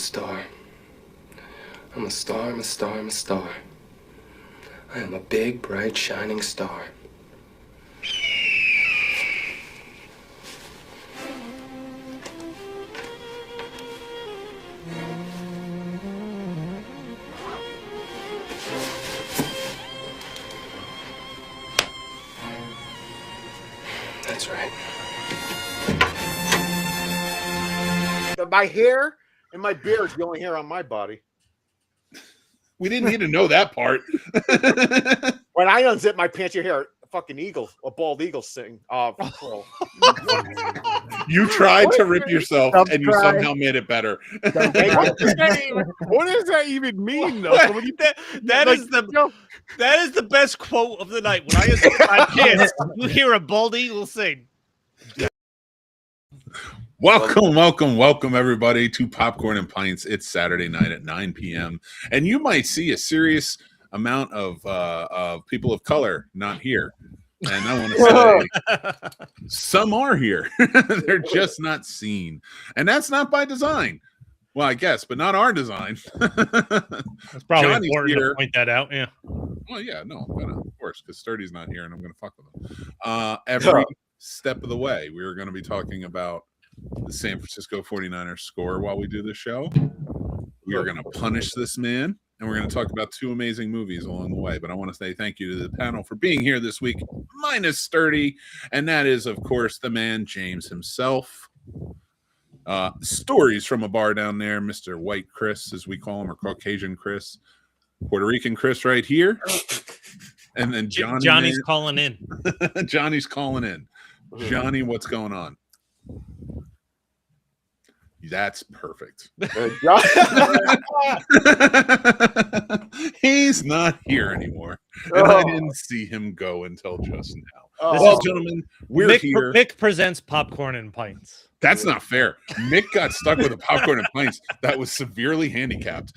star. I'm a star, I'm a star, I'm a star. I am a big, bright, shining star. That's right. My hair and my beard is the only hair on my body. We didn't need to know that part. When I unzip my pants, you hear a fucking eagle, a bald eagle sing. You tried to rip yourself, and you somehow made it better. What does that even mean, though? So when you, that is the best quote of the night. When I unzip my pants, you hear a bald eagle sing. Welcome, everybody, to Popcorn and Pints. It's Saturday night at 9 p.m., and you might see a serious amount of people of color not here. And I want to say some are here. They're just not seen. And that's not by design. Well, I guess, but not our design. It's probably Johnny's important here. to point that out. Yeah. Well, yeah, no, of course, because Sturdy's not here, and I'm going to fuck with him. Every step of the way, we are going to be talking about the San Francisco 49ers score while we do the show. We are going to punish this man, and we're going to talk about two amazing movies along the way. But I want to say thank you to the panel for being here this week, minus Sturdy, and that is, of course, the man James himself. Stories from a bar down there, Mr. White Chris, as we call him, or Caucasian Chris, Puerto Rican Chris right here, and then Johnny's calling in. Johnny's calling in. Johnny, what's going on? That's perfect. He's not here anymore, and I didn't see him go until just now. Well, gentlemen, we're here. Mick presents Popcorn and Pints. That's not fair. Mick got stuck with a popcorn and pints that was severely handicapped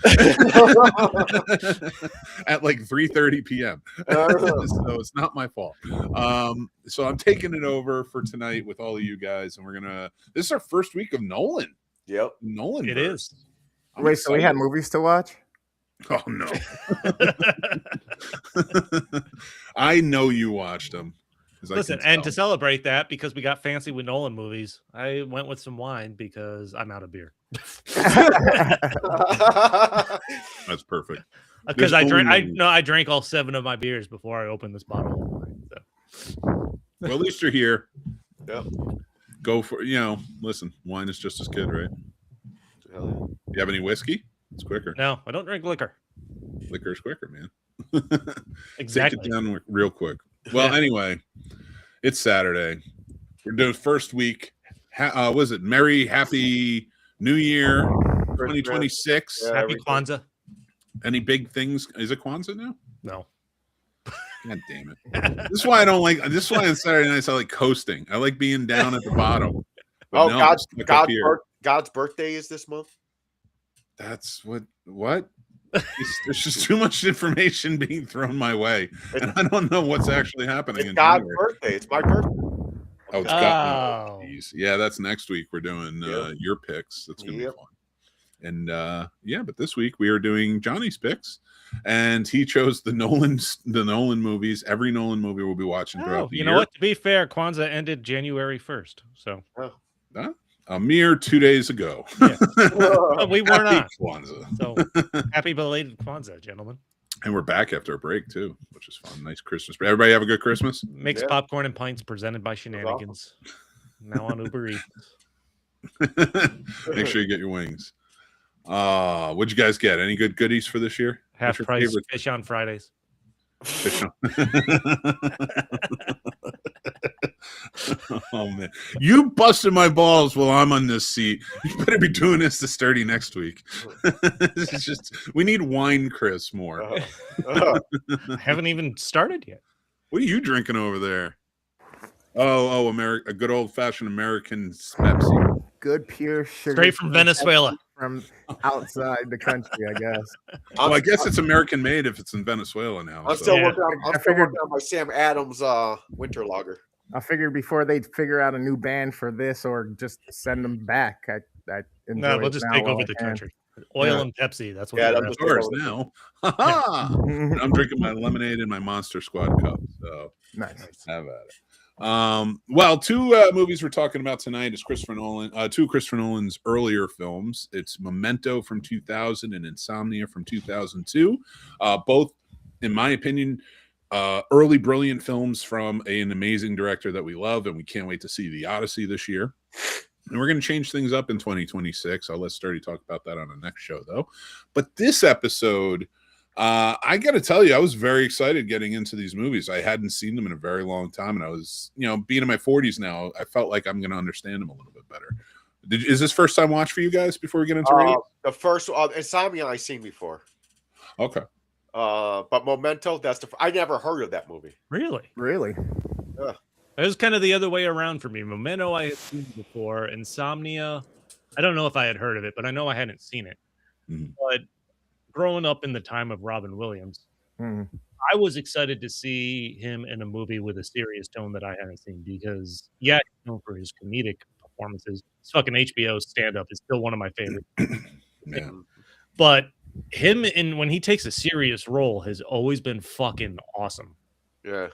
at like 3:30 p.m. So it's not my fault. So I'm taking it over for tonight with all of you guys, and this is our first week of Nolan. Yep. Nolan. It is. Wait, so we had movies to watch? Oh, no. I know you watched them. Listen, and to celebrate that, because we got fancy with Nolan movies, I went with some wine because I'm out of beer. That's perfect. Because I drank all 7 of my beers before I opened this bottle of wine. So. Well, at least you're here. Yep. Go for listen, wine is just as good, right? Hell yeah. You have any whiskey? It's quicker. No, I don't drink liquor. Liquor is quicker, man. Exactly. Take it down real quick. Well, anyway, it's Saturday. We're doing first week. Was it Happy New Year 2026? Yeah, Happy Kwanzaa. Any big things? Is it Kwanzaa now? No. God damn it. This is why I don't like. This is why on Saturday nights I like coasting. I like being down at the bottom. But God's birthday is this month. That's what? There's just too much information being thrown my way, and I don't know what's actually happening. It's God's birthday. It's my birthday. Oh, it's God. Yeah, that's next week. We're doing your picks. That's gonna be fun. And but this week we are doing Johnny's picks, and he chose the Nolan movies. Every Nolan movie we'll be watching throughout the year. You know what? To be fair, Kwanzaa ended January 1st, so a mere 2 days ago. Yeah. We were not. Kwanzaa. So happy belated Kwanzaa, gentlemen. And we're back after a break too, which is fun. Nice Christmas. Everybody have a good Christmas. Makes Popcorn and Pints presented by Shenanigans. Now on Uber Eats. Make sure you get your wings. What'd you guys get? Any good goodies for this year? Half price fish on Fridays. Oh man, you busted my balls while I'm on this seat. You better be doing this to Sturdy next week. This is just, we need wine, Chris, more. I haven't even started yet. What are you drinking over there? Oh, a good old fashioned American Pepsi. Good pure sugar. Straight from Venezuela. From outside the country, I guess. Well, I guess it's American made if it's in Venezuela now. I'm still working on my Sam Adams winter lager. I figured before they'd figure out a new band for this or just send them back. I No, we'll just take over the country. Oil Yeah. and Pepsi. That's what. Yeah, they're that's after. Yours now. Ha-ha! I'm drinking my lemonade in my Monster Squad cup. So Nice. have at it. Well, two movies we're talking about tonight is Christopher Nolan, two Christopher Nolan's earlier films. It's Memento from 2000 and Insomnia from 2002. Both, in my opinion, early brilliant films from an amazing director that we love, and we can't wait to see The Odyssey this year. And we're going to change things up in 2026. I'll let Sturdy talk about that on the next show, though. But this episode, I got to tell you, I was very excited getting into these movies. I hadn't seen them in a very long time, and I was, being in my 40s now, I felt like I'm going to understand them a little bit better. Is this first time watch for you guys before we get into rating? The first Insomnia I've seen before. Okay. But Memento, I never heard of that movie. Really? Really? It was kind of the other way around for me. Memento I had seen before. Insomnia, I don't know if I had heard of it, but I know I hadn't seen it. Mhm. But growing up in the time of Robin Williams, Mhm. I was excited to see him in a movie with a serious tone that I hadn't seen because, yeah, he's known for his comedic performances. His fucking HBO stand-up is still one of my favorites. Yeah. But him when he takes a serious role has always been fucking awesome. Yeah.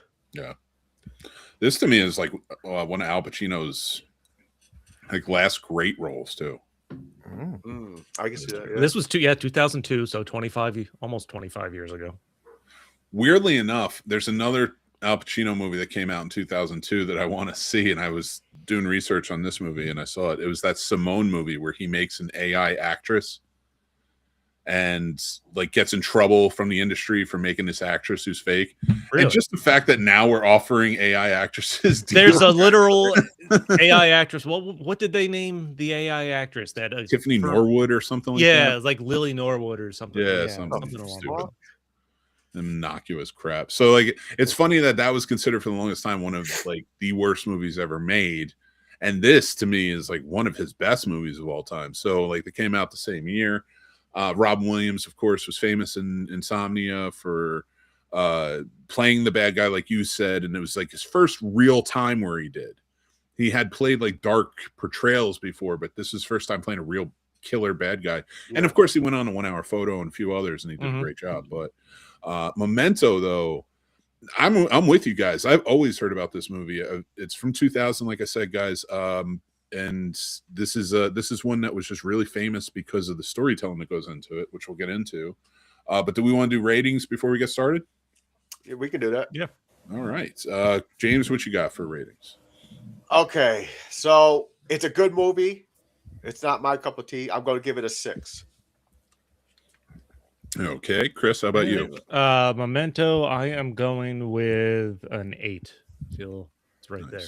This to me is like one of Al Pacino's last great roles too. I can see that. Yeah. This was 2002, so almost 25 years ago. Weirdly enough, there's another Al Pacino movie that came out in 2002 that I want to see, and I was doing research on this movie and I saw it. It was that Simone movie where he makes an AI actress and gets in trouble from the industry for making this actress who's fake. Really? And just the fact that now we're offering AI actresses. There's a literal AI actress. What did they name the AI actress? That Tiffany Norwood or something like that? Yeah, like Lily Norwood or something. Yeah, something along stupid. those. Innocuous crap. So it's funny that was considered for the longest time one of the worst movies ever made. And this to me is one of his best movies of all time. So they came out the same year. Robin Williams, of course, was famous in Insomnia for playing the bad guy, like you said, and it was his first real time where he did. He had played dark portrayals before, but this is his first time playing a real killer bad guy. Yeah. And of course, he went on a 1 hour photo and a few others, and he did a great job. But Memento, though, I'm with you guys. I've always heard about this movie. It's from 2000, like I said, guys. And this is one that was just really famous because of the storytelling that goes into it, which we'll get into. But do we want to do ratings before we get started? Yeah, we can do that. Yeah. All right. James, what you got for ratings? Okay, so it's a good movie. It's not my cup of tea. I'm going to give it a 6. Okay, Chris, how about you? Memento, I am going with an 8. I feel it's right there.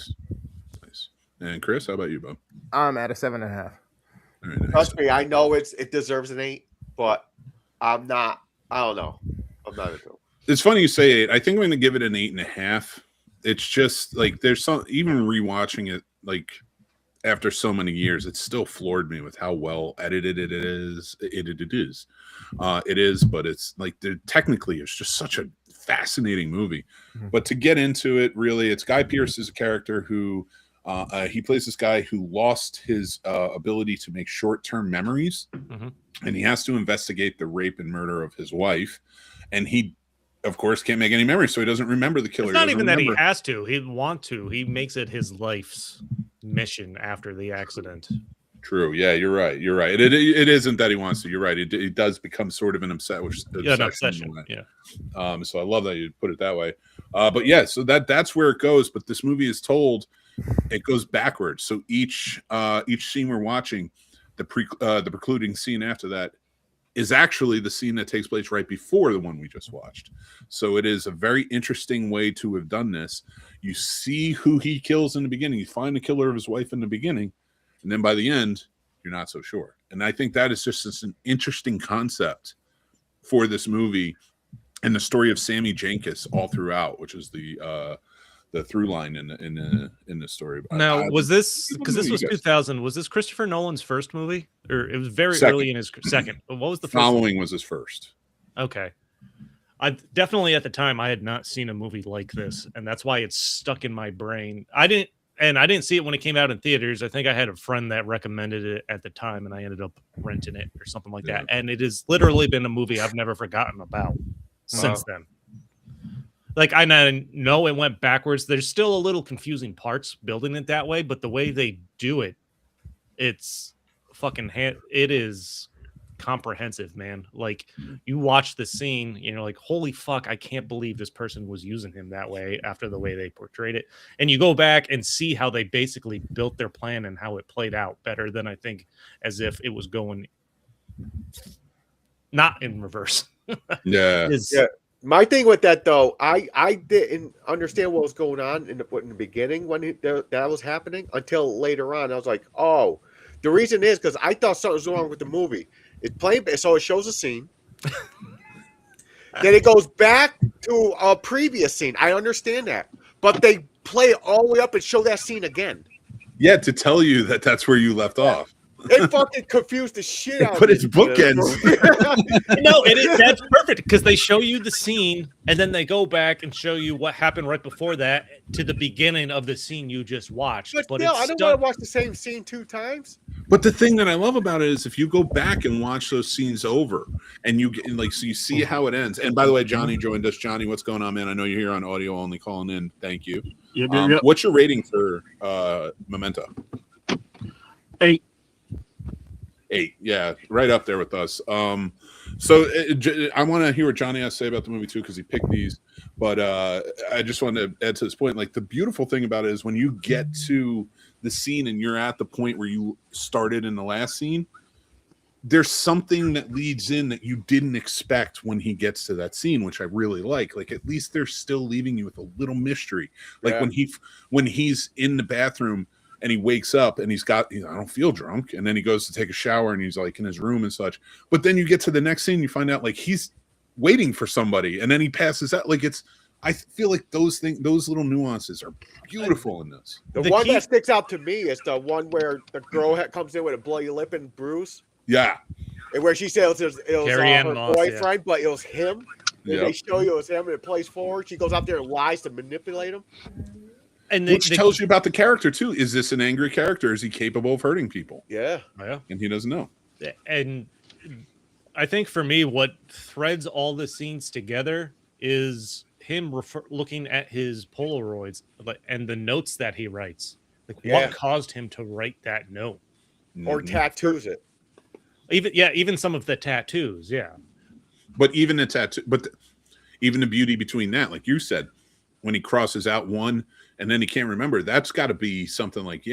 Nice. And Chris, how about you, Bob? I'm at a 7.5. All right, nice. Trust me, I know it deserves an 8, but I'm not. I don't know. I'm not into it. It's funny you say 8. I think I'm going to give it an 8.5. It's just there's some, even rewatching it after so many years, it still floored me with how well edited it is. It is, but it's technically it's just such a fascinating movie. Mm-hmm. But to get into it, really, it's Guy Pearce is a character who he plays this guy who lost his ability to make short-term memories, and he has to investigate the rape and murder of his wife, and he, of course, can't make any memories, so he doesn't remember the killer. It's not even that he has to. He'd want to. He makes it his life's mission after the accident. True. Yeah, you're right. It isn't that he wants to. You're right. It does become sort of an obsession. Yeah. So I love that you put it that way. But yeah, so that's where it goes. But this movie is told, it goes backwards. So each scene we're watching, the precluding scene after that, is actually the scene that takes place right before the one we just watched. So it is a very interesting way to have done this. You see who he kills in the beginning. You find the killer of his wife in the beginning, and then by the end, you're not so sure. And I think that is just an interesting concept for this movie and the story of Sammy Jenkins all throughout, which is the through line in the story. Now, was this, because this was 2000? Was this Christopher Nolan's first movie, or it was very early in his second? What was the first Following was his first? Okay, I definitely at the time I had not seen a movie like this, and that's why it's stuck in my brain. I didn't and I didn't see it when it came out in theaters. I think I had a friend that recommended it at the time, and I ended up renting it or something like that. And it has literally been a movie I've never forgotten about since then. Like, I know it went backwards. There's still a little confusing parts building it that way, but the way they do it, it's fucking it is comprehensive, man. Like, you watch the scene, you know, like, holy fuck, I can't believe this person was using him that way after the way they portrayed it. And you go back and see how they basically built their plan and how it played out better than I think as if it was going not in reverse. Yeah. Yeah. My thing with that, though, I didn't understand what was going on in the beginning when that was happening until later on. I was like, oh, the reason is because I thought something was wrong with the movie. It's playing, so it shows a scene. Then it goes back to a previous scene. I understand that. But they play it all the way up and show that scene again. Yeah, to tell you that that's where you left off. It fucking confused the shit out of me. But it's bookends. No, that's perfect because they show you the scene and then they go back and show you what happened right before that to the beginning of the scene you just watched. But still, I don't want to watch the same scene 2 times. But the thing that I love about it is if you go back and watch those scenes over and you get like, so you see how it ends. And by the way, Johnny joined us. Johnny, what's going on, man? I know you're here on audio only calling in. Thank you. Yep. What's your rating for Memento? 8. 8, yeah, right up there with us. So I want to hear what Johnny has to say about the movie too, because he picked these. But I just want to add to this point. Like, the beautiful thing about it is when you get to the scene and you're at the point where you started in the last scene, there's something that leads in that you didn't expect when he gets to that scene, which I really like. Like, at least they're still leaving you with a little mystery. Like when he's in the bathroom. And he wakes up and I don't feel drunk. And then he goes to take a shower and he's like in his room and such. But then you get to the next scene, you find out like he's waiting for somebody and then he passes out. Like, I feel like those little nuances are beautiful in this. The one that sticks out to me is the one where the girl comes in with a bloody lip and bruise. Yeah. And where she says it was her Moss, boyfriend, but it was him. And Yep. they show you it was him and it plays forward. She goes out there and lies to manipulate him. And Which tells you about the character too. Is this an angry character? Is he capable of hurting people? Yeah. And he doesn't know. And I think for me, what threads all the scenes together is him looking at his Polaroids and the notes that he writes. Like, what caused him to write that note? Or tattoos it. Even some of the tattoos, But even the tattoo, even the beauty between that, like you said, when he crosses out one and then he can't remember, that's got to be something like,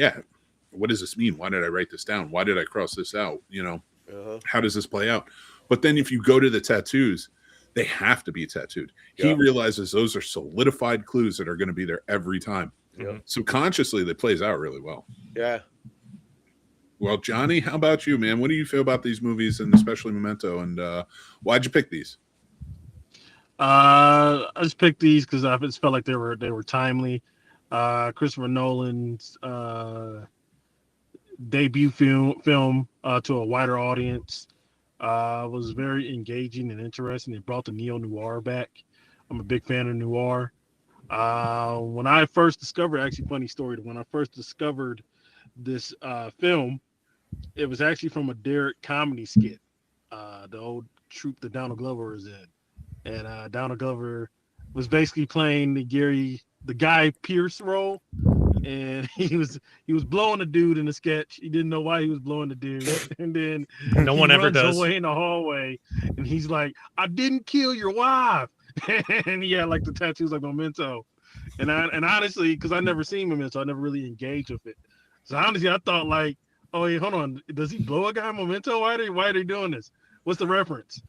what does this mean? Why did I write this down? Why did I cross this out? You know, how does this play out? But then if you go to the tattoos, they have to be tattooed. Yeah. He realizes those are solidified clues that are going to be there every time. Yeah. Subconsciously, that plays out really well. Yeah. Well, Johnny, how about you, man? What do you feel about these movies and especially Memento? And why'd you pick these? I just picked these because I just felt like they were timely. Christopher Nolan's debut film to a wider audience was very engaging and interesting. It brought the neo-noir back. I'm a big fan of noir. When I first discovered, actually funny story, when I first discovered this film, it was actually from a Derek comedy skit, the old troupe that Donald Glover is in. And Donald Glover was basically playing the Guy Pearce role, and he was blowing a dude in the sketch. He didn't know why he was blowing the dude, and then no one ever does. Away in the hallway, and he's like, "I didn't kill your wife," and he had like the tattoos like Memento, and honestly, because I never seen Memento, I never really engaged with it. So honestly, I thought like, oh, hey, hold on, does he blow a guy in Memento? Why are they doing this? What's the reference?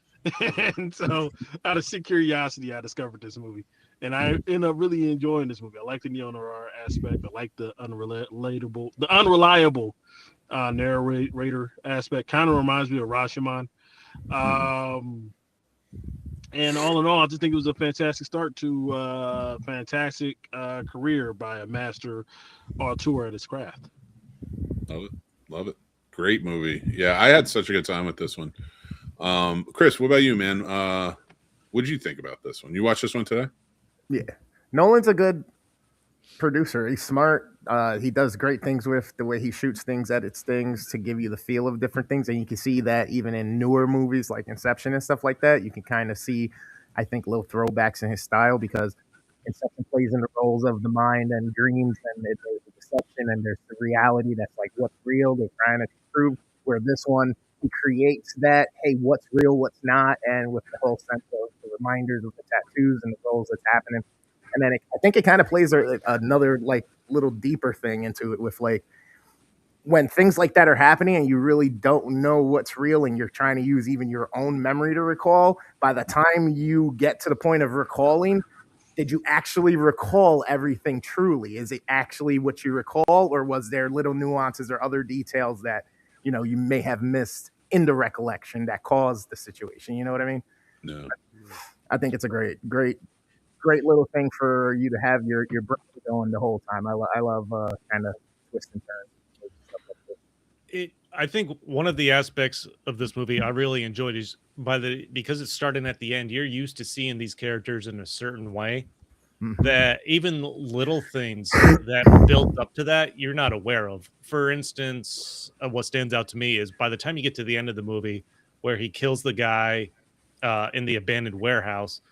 And so out of sick curiosity, I discovered this movie, and I ended up really enjoying this movie. I like the neo-noir aspect. I like the unreliable narrator aspect. Kind of reminds me of Rashomon. And all in all, I just think it was a fantastic start to a fantastic career by a master auteur at his craft. Love it. Great movie. Yeah, I had such a good time with this one. Chris, what about you, man? What did you think about this one? You watched this one today? Yeah. Nolan's a good producer. He's smart. He does great things with the way he shoots things, edits things to give you the feel of different things, and you can see that even in newer movies like Inception and stuff like that. You can kind of see, I think, little throwbacks in his style because Inception plays in the roles of the mind and dreams, and there's the deception, and there's the reality that's like what's real. They're trying to prove. Where this one, he creates that, hey, what's real, what's not, and with the whole sense of the reminders of the tattoos and the roles that's happening. And then I think it kind of plays another like little deeper thing into it with like when things like that are happening and you really don't know what's real and you're trying to use even your own memory to recall. By the time you get to the point of recalling, did you actually recall everything truly? Is it actually what you recall, or was there little nuances or other details that you may have missed in the recollection that caused the situation? You know what I mean? No. I think it's a great little thing for you to have your brain going the whole time. I love kind of twists and turns. I think one of the aspects of this movie I really enjoyed is because it's starting at the end, you're used to seeing these characters in a certain way. That even little things that built up to that you're not aware of. For instance, what stands out to me is by the time you get to the end of the movie where he kills the guy in the abandoned warehouse,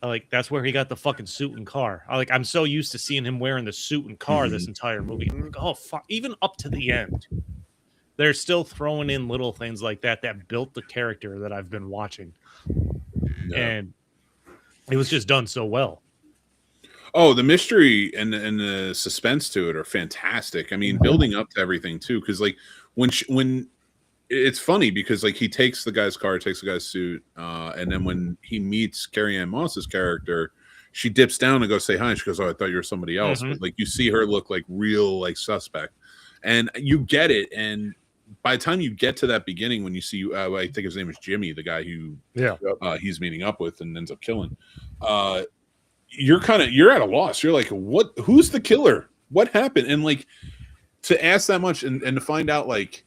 like that's where he got the fucking suit and car. I'm so used to seeing him wearing the suit and car this entire movie. I'm like, oh fuck, even up to the end. They're still throwing in little things like that built the character that I've been watching. Yeah. And it was just done so well. Oh, the mystery and the suspense to it are fantastic. I mean, building up to everything too, because like when it's funny because like he takes the guy's car, takes the guy's suit, and then when he meets Carrie-Anne Moss's character, she dips down and goes say hi. And she goes, "Oh, I thought you were somebody else." But like you see her look like real like suspect, and you get it. And by the time you get to that beginning, when you see, I think his name is Jimmy, the guy who he's meeting up with and ends up killing. You're at a loss. You're like, what? Who's the killer? What happened? And like to ask that much and to find out like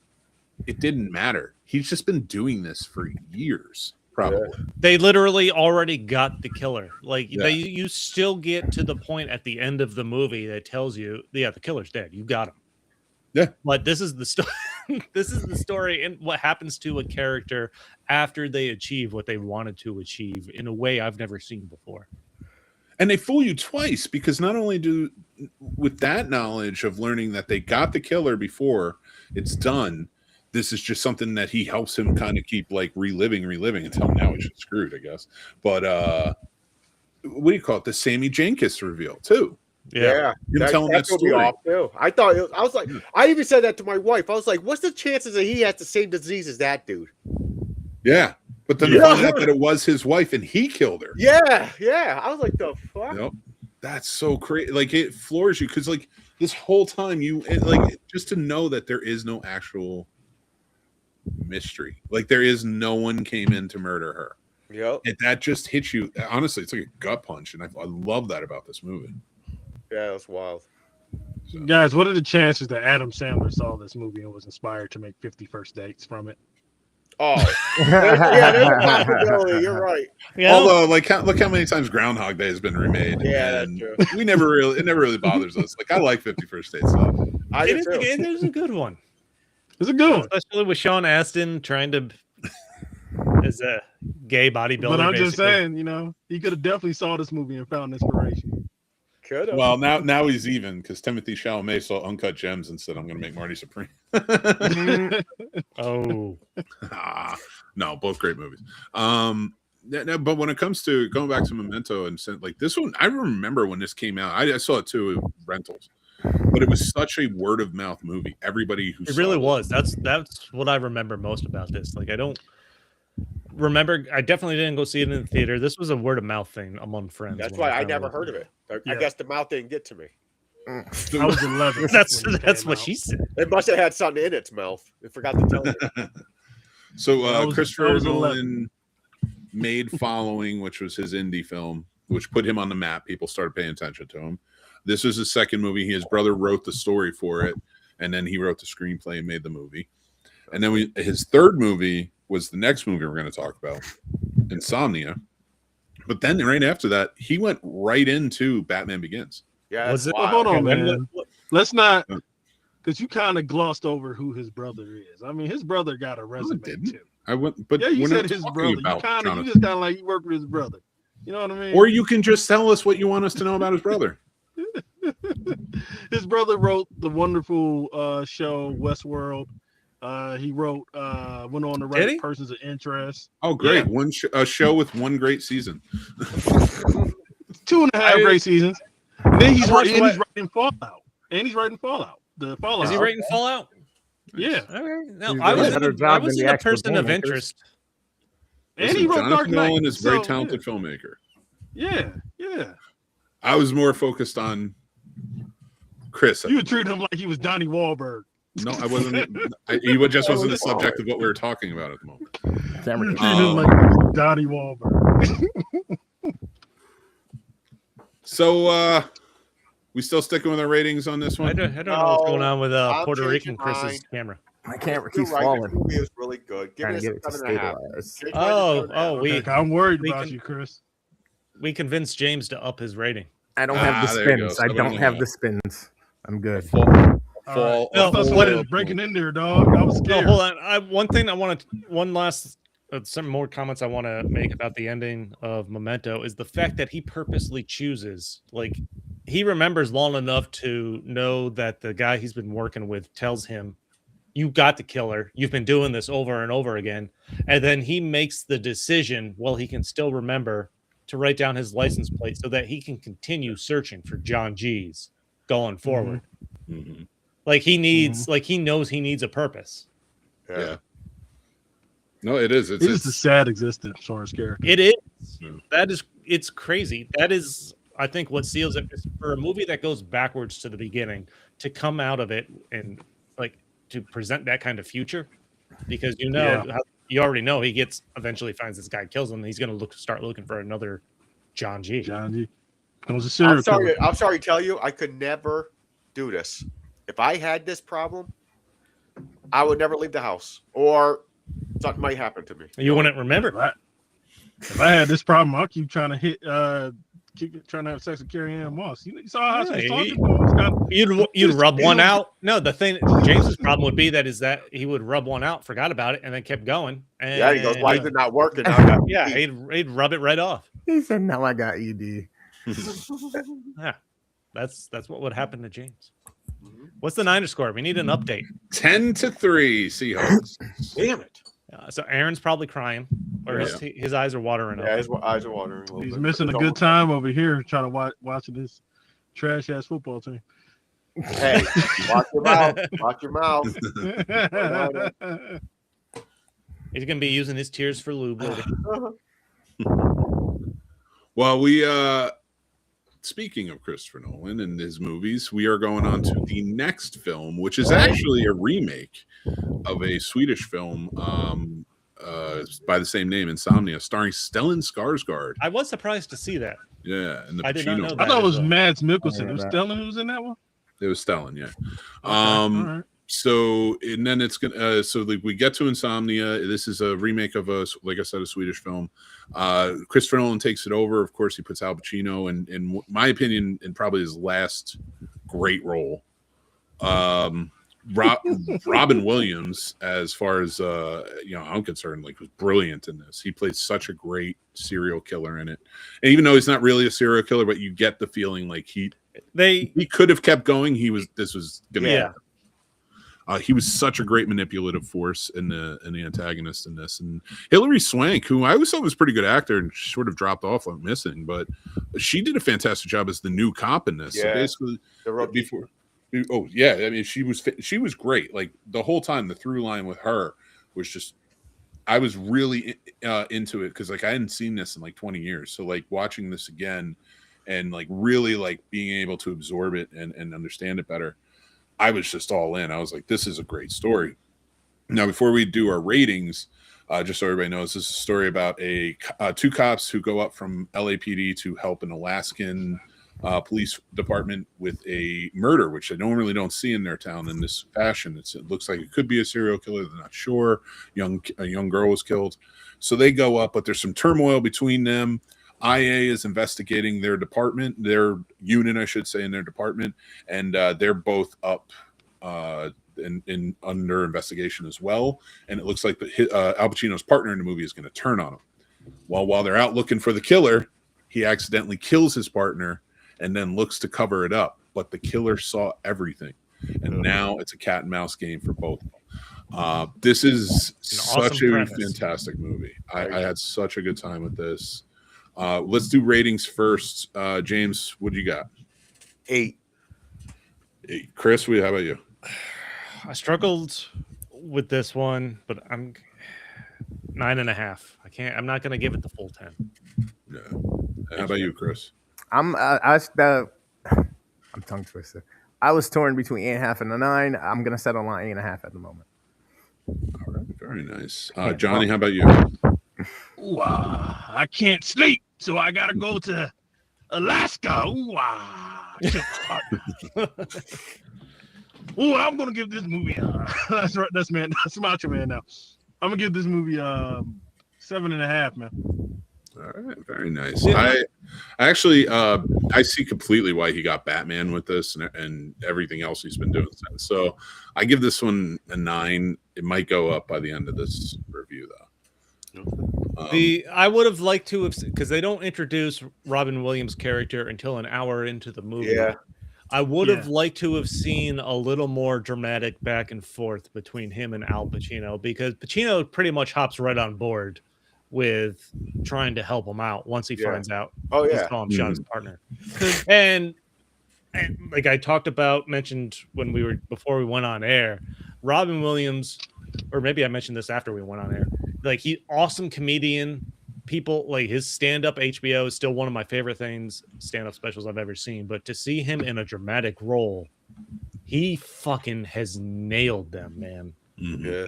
it didn't matter. He's just been doing this for years, probably. They literally already got the killer. Like you still get to the point at the end of the movie that tells you, the killer's dead. You got him. Yeah. But this is the story. This is the story and what happens to a character after they achieve what they wanted to achieve in a way I've never seen before. And they fool you twice because not only with that knowledge of learning that they got the killer before it's done, this is just something that he helps him kind of keep like reliving until now he's screwed, I guess. But what do you call it? The Sammy Jenkins reveal too. Yeah. That story. Off too. I was like, I even said that to my wife. I was like, what's the chances that he has the same disease as that dude? Yeah. But then to find out that it was his wife and he killed her. Yeah. I was like, the fuck? Yep. That's so crazy. Like it floors you because like this whole time just to know that there is no actual mystery. Like there is no one came in to murder her. Yep. That just hits you. Honestly, it's like a gut punch. And I love that about this movie. Yeah, that's wild. So. Guys, what are the chances that Adam Sandler saw this movie and was inspired to make 50 First Dates from it? Oh, yeah, there's a possibility. You're right. Yeah. Although, like, look how many times Groundhog Day has been remade. Yeah, and that's true. it never really bothers us. Like, I like 50 First Dates. So. It is a good one. It's a good one, especially with Sean Astin trying to as a gay bodybuilder. But I'm just saying, he could have definitely saw this movie and found inspiration. Could've. Well, now he's even because Timothy Chalamet saw Uncut Gems and said, "I'm going to make Marty Supreme." Oh, no, both great movies. But when it comes to going back to Memento and like this one, I remember when this came out. I saw it too, rentals, but it was such a word of mouth movie. Everybody who it really was. That's what I remember most about this. Like I don't remember. I definitely didn't go see it in the theater. This was a word of mouth thing among friends. That's why I never heard of it. I guess the mouth didn't get to me. I was 11. That's what she said. It must have had something in its mouth. It forgot to tell you. So Christopher Nolan made Following, which was his indie film, which put him on the map. People started paying attention to him. This was his second movie. His brother wrote the story for it, and then he wrote the screenplay and made the movie. And then his third movie was the next movie we're going to talk about, Insomnia. But then right after that, he went right into Batman Begins. Yeah, was it? Hold on, man. let's not, because you kind of glossed over who his brother is. I mean, his brother got a resume didn't. too. I went, but Yeah, you we're said not his talking brother. You about kind of, Jonathan. you just kind of like you work with his brother. You know what I mean? Or you can just tell us what you want us to know about his brother. His brother wrote the wonderful show Westworld. He wrote, went on to Did write he? Persons of Interest. Oh, great! Yeah. A show with one great season. 2.5 great seasons. And then he's watched writing Fallout. And he's writing Fallout. The Fallout. Is he writing Fallout? Yeah. Okay. No, He's I doing was a better in, job I than was the in a actual person of filmmakers. interest. And Listen, he wrote Jonathan Dark Knight. Nolan is a very So, talented filmmaker. Yeah, yeah. I was more focused on Chris. You would treat him like he was Donnie Wahlberg. No, I wasn't. He just wasn't the subject of what we were talking about at the moment. Camera You can- treat him like he was Donnie Wahlberg. So, we still sticking with our ratings on this I one? don't know what's going on with I'm Puerto Rican changing Chris's mine. camera. My camera You're keeps right, falling. this movie is really good. Give Trying it to a get it to 7.5. stabilize. Change mine to Oh, 7.5. we Okay, I'm worried we about can- you, Chris. we convinced James to up his rating. I don't have the there you go. spins. I don't 7.5. have the spins. I'm good. Fall. All No, I thought somebody was breaking in there, dog. I was No, scared. hold on. One last, some more comments I want to make about the ending of Memento is the fact that he purposely chooses, like, he remembers long enough to know that the guy he's been working with tells him, "You got to kill her. You've been doing this over and over again," and then he makes the decision while he can still remember to write down his license plate so that he can continue searching for John G's going forward. Mm-hmm. Like he needs, like he knows he needs a purpose. Yeah. No, it is. It's just a sad existence for his character. It is. Yeah. That is. It's crazy. That is, I think, what seals it for a movie that goes backwards to the beginning to come out of it and like to present that kind of future, because you already know he gets eventually finds this guy, kills him, and he's going to start looking for another John G. John G. It was a serial killer. I'm sorry to tell you, I could never do this. If I had this problem, I would never leave the house, or something might happen to me. You wouldn't remember. If I had this problem, I'll keep trying to trying to have sex with Carrie Ann Moss. You saw how she was talking? You'd rub one out. No, the thing James's problem would be that he would rub one out, forgot about it, and then kept going. And, Yeah, he goes, "Why is it not working?" Yeah, he'd rub it right off. He said, "Now I got ED." Yeah, that's what would happen to James. What's the Niners score? We need an update. 10-3 Seahawks. Damn it! So Aaron's probably crying, or his eyes are watering up. Yeah, his eyes are watering. A little He's bit. missing a good time over here trying to watching this trash ass football team. Hey, watch your mouth. Watch your mouth. He's gonna be using his tears for lube later. Well, we speaking of Christopher Nolan and his movies, we are going on to the next film, which is actually a remake of a Swedish film by the same name, Insomnia, starring Stellan Skarsgård. I was surprised to see that. Yeah, and the I did not know Pacino. that. I thought it was as well. Mads Mikkelsen. Yeah, It was that. Stellan who was in that one. It was Stellan, yeah. All right. So and then it's gonna we get to Insomnia. This is a remake of like I said, a Swedish film. Christopher Nolan takes it over. Of course, he puts Al Pacino in my opinion, in probably his last great role. Robin Williams, as far as I'm concerned, like was brilliant in this. He played such a great serial killer in it, and even though he's not really a serial killer, but you get the feeling like he could have kept going. This was gonna happen. He was such a great manipulative force in the antagonist in this, and Hilary Swank, who I always thought was a pretty good actor and sort of dropped off like missing, but she did a fantastic job as the new cop in this. Yeah. So basically, before. Oh yeah, I mean she was great. Like the whole time, the through line with her was just, I was really into it because like I hadn't seen this in like 20 years. So like watching this again and like really like being able to absorb it and understand it better, I was just all in. I was like, this is a great story. Now, before we do our ratings, just so everybody knows, this is a story about two cops who go up from LAPD to help an Alaskan police department with a murder, which they really don't see in their town in this fashion. It looks like it could be a serial killer. They're not sure. A young girl was killed. So they go up, but there's some turmoil between them. IA is investigating their department, their unit, I should say, in their department, and they're both up in under investigation as well. And it looks like Al Pacino's partner in the movie is going to turn on him. While they're out looking for the killer, he accidentally kills his partner and then looks to cover it up. But the killer saw everything, and now it's a cat and mouse game for both of them. This is such a fantastic movie. I had such a good time with this. Let's do ratings first. James, what do you got? 8. Chris, how about you? I struggled with this one, but I'm 9.5. I'm not going to give it the full 10. Yeah. How about you, Chris? I'm tongue twisted. I was torn between 8.5 and a 9. I'm gonna settle on 8.5 at the moment. All right, very nice. Johnny, how about you? Ooh, I can't sleep, so I gotta go to Alaska. Ooh, I'm gonna give this movie. That's right. That's Macho Man now. I'm gonna give this movie 7.5, man. All right, very nice. I actually I see completely why he got Batman with this and everything else he's been doing since. So I give this one a 9. It might go up by the end of this review, though. I would have liked to have, because they don't introduce Robin Williams' character until an hour into the movie. Yeah. I would have liked to have seen a little more dramatic back and forth between him and Al Pacino, because Pacino pretty much hops right on board with trying to help him out once he finds out. He's calling him shot his partner. And like I mentioned before we went on air, Robin Williams, or maybe I mentioned this after we went on air, like he's awesome comedian. People like his stand-up HBO is still one of my favorite stand-up specials I've ever seen. But to see him in a dramatic role, he fucking has nailed them, man. Yeah.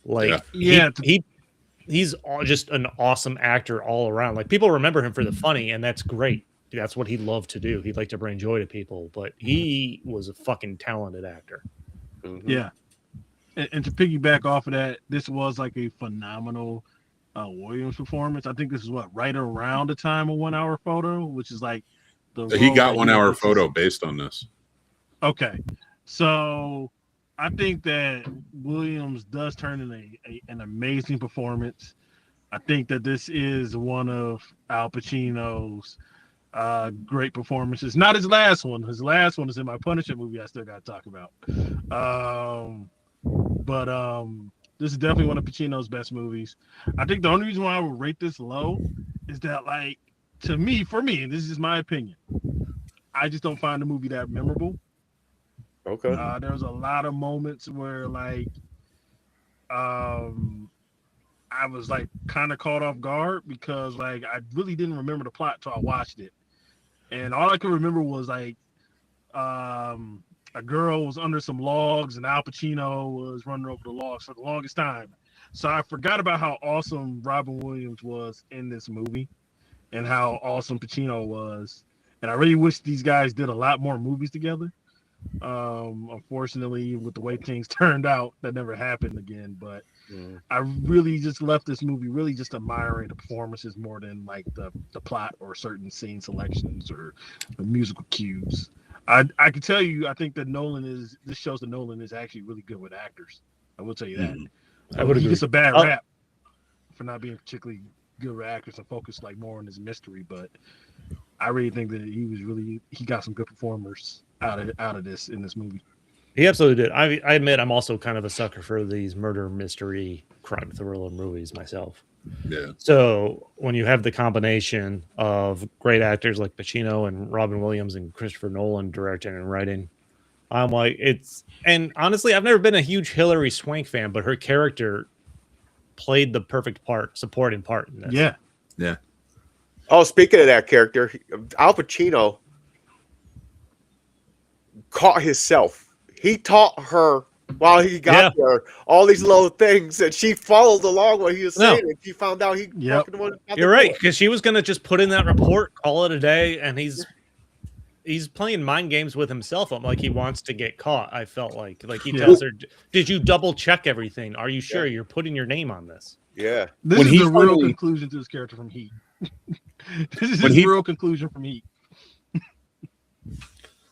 Like he's just an awesome actor all around. Like people remember him for the funny, and that's great. That's what he loved to do. He'd like to bring joy to people, but he was a fucking talented actor. Yeah. And to piggyback off of that, this was like a phenomenal Williams performance. I think this is right around the time of 1 Hour Photo, which is like he got 1 Hour Photo based on this. Okay, so I think that Williams does turn in an amazing performance. I think that this is one of Al Pacino's great performances. Not his last one. His last one is in my Punisher movie I still got to talk about. But this is definitely one of Pacino's best movies. I think the only reason why I would rate this low is that, like, for me, and this is my opinion, I just don't find the movie that memorable. Okay. There's a lot of moments where, like, I was like kind of caught off guard because, like, I really didn't remember the plot till I watched it, and all I could remember was like, a girl was under some logs and Al Pacino was running over the logs for the longest time. So I forgot about how awesome Robin Williams was in this movie and how awesome Pacino was. And I really wish these guys did a lot more movies together. Unfortunately, with the way things turned out, that never happened again. But I really just left this movie really just admiring the performances more than like the plot or certain scene selections or the musical cues. I can tell you, I think that this shows that Nolan is actually really good with actors. I will tell you that. I would agree. He gets a bad rap for not being particularly good with actors and focused like more on his mystery, but I really think that he got some good performers out of this in this movie. He absolutely did. I admit I'm also kind of a sucker for these murder mystery crime thriller movies myself. Yeah. So when you have the combination of great actors like Pacino and Robin Williams and Christopher Nolan directing and writing, I'm like, and honestly, I've never been a huge Hilary Swank fan, but her character played the perfect supporting part in this. Yeah. Yeah. Oh, speaking of that character, Al Pacino caught himself. He taught her while he got there all these little things, and she followed along what he was saying, and she found out he fucking was. You're right, because she was going to just put in that report, call it a day, and he's playing mind games with himself. I'm like, he wants to get caught. I felt like he tells her, "Did you double check everything? Are you sure you're putting your name on this?" Yeah. This is the real conclusion to his character from Heat. This is When his he- real conclusion from Heat.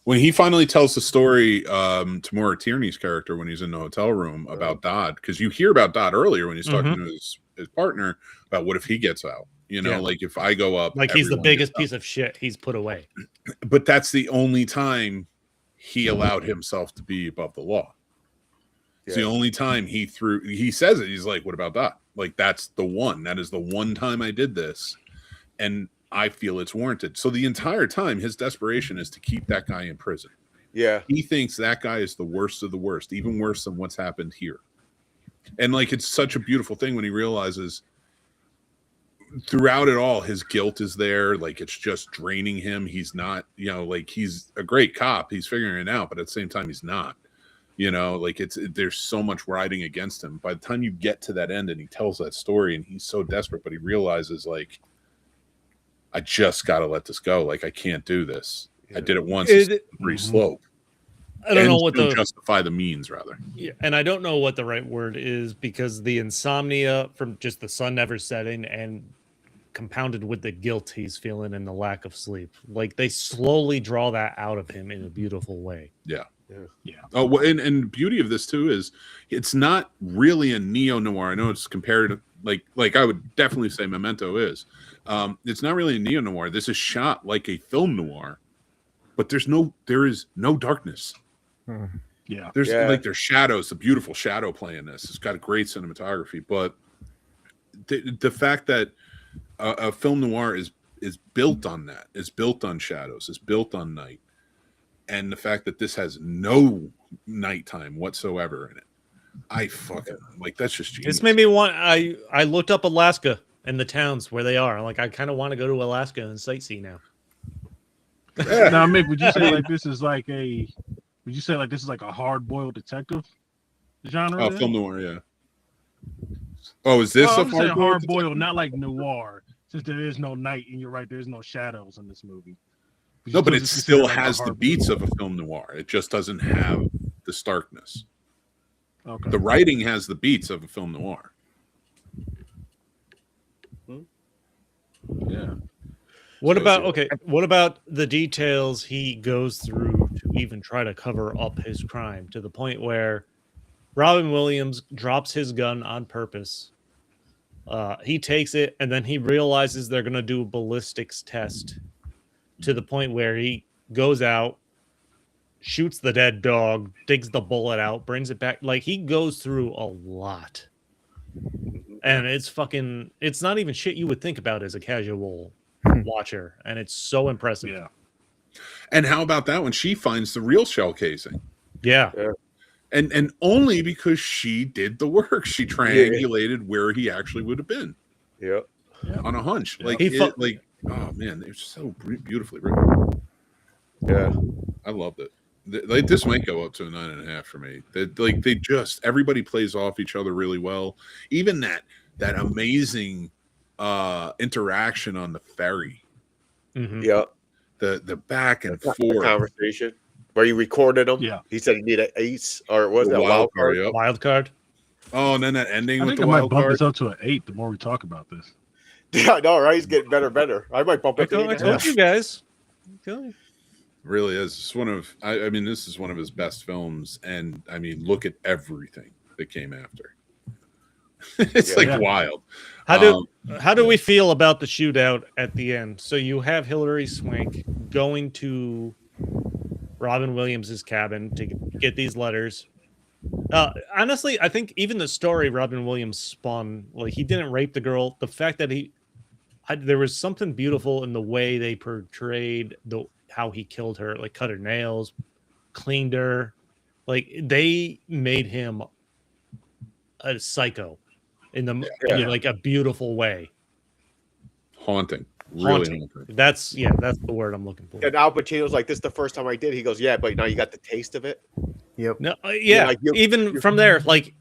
When he finally tells the story to Maura Tierney's character when he's in the hotel room about Dodd, because you hear about Dodd earlier when he's talking to his partner about what if he gets out, Yeah. like if I go up, Like he's the everyone biggest gets out. piece of shit he's put away. But that's the only time he allowed himself to be above the law. It's the only time he says it. He's like, what about that? Like, that's the one. That is the one time I did this. And I feel it's warranted. So the entire time, his desperation is to keep that guy in prison. Yeah. He thinks that guy is the worst of the worst, even worse than what's happened here. And like, it's such a beautiful thing when he realizes throughout it all, his guilt is there. Like, it's just draining him. He's not, like, he's a great cop. He's figuring it out, but at the same time, he's not. Like there's so much riding against him. By the time you get to that end and he tells that story and he's so desperate, but he realizes, like, I just got to let this go. Like, I can't do this. I did it once. It's pretty slope. I don't know what the justify the means, rather. Yeah, and I don't know what the right word is, because the insomnia from just the sun never setting and compounded with the guilt he's feeling and the lack of sleep. Like, they slowly draw that out of him in a beautiful way. Yeah. Oh, well, and the beauty of this too is it's not really a neo-noir. I know it's compared to, like I would definitely say Memento is. It's not really a neo-noir. This is shot like a film noir, but there is no darkness. Yeah. There's shadows, the beautiful shadow play in this. It's got a great cinematography, but the fact that a film noir is built on that, is built on shadows, is built on night. And the fact that this has no nighttime whatsoever in it, I fucking like. That's just genius. This made me want. I looked up Alaska and the towns where they are. Like, I kind of want to go to Alaska and sightsee now. Now, Mick, would you say like this is like a? Would you say like this is like a hard-boiled detective genre? Oh, film noir, yeah. Oh, is this a hard-boiled? Not like noir, since there is no night, and you're right, there's no shadows in this movie. No, but it still has the beats of a film noir. It just doesn't have the starkness. Okay. The writing has the beats of a film noir. Yeah. What about the details he goes through to even try to cover up his crime, to the point where Robin Williams drops his gun on purpose. He takes it, and then he realizes they're going to do a ballistics test, to the point where he goes out, shoots the dead dog, digs the bullet out, brings it back. Like, he goes through a lot. And it's not even shit you would think about as a casual watcher. And it's so impressive. Yeah. And how about that when she finds the real shell casing? Yeah. And only because she did the work. She triangulated where he actually would have been. Yeah. On a hunch. Yeah. Like, oh man, it's so beautifully written. Yeah. I loved it. Like, this might go up to a 9.5 for me. Everybody plays off each other really well. Even that amazing interaction on the ferry. Mm-hmm. Yeah. The back and The forth conversation where he recorded him. Yeah. He said he needed an ace, or was The that wild card? yep. Wild card. Oh, and then that ending I with think the I might wild bump card. this up to an 8 the more we talk about this. Yeah, no, right? He's getting better and better. I might bump I it to told, I told you guys. Really is. It's one of I mean, this is one of his best films, and I mean, look at everything that came after. It's wild. How do we feel about the shootout at the end? So you have Hilary Swank going to Robin Williams' cabin to get these letters. Honestly, I think even the story Robin Williams spun, like, he didn't rape the girl. The fact that there was something beautiful in the way they portrayed how he killed her, like cut her nails, cleaned her. Like, they made him a psycho in like a beautiful way. Haunting. Really haunting. That's the word I'm looking for. And Al Pacino's like, this is the first time I did. He goes, yeah, but now you got the taste of it. Yep. No, Like, even from there, like,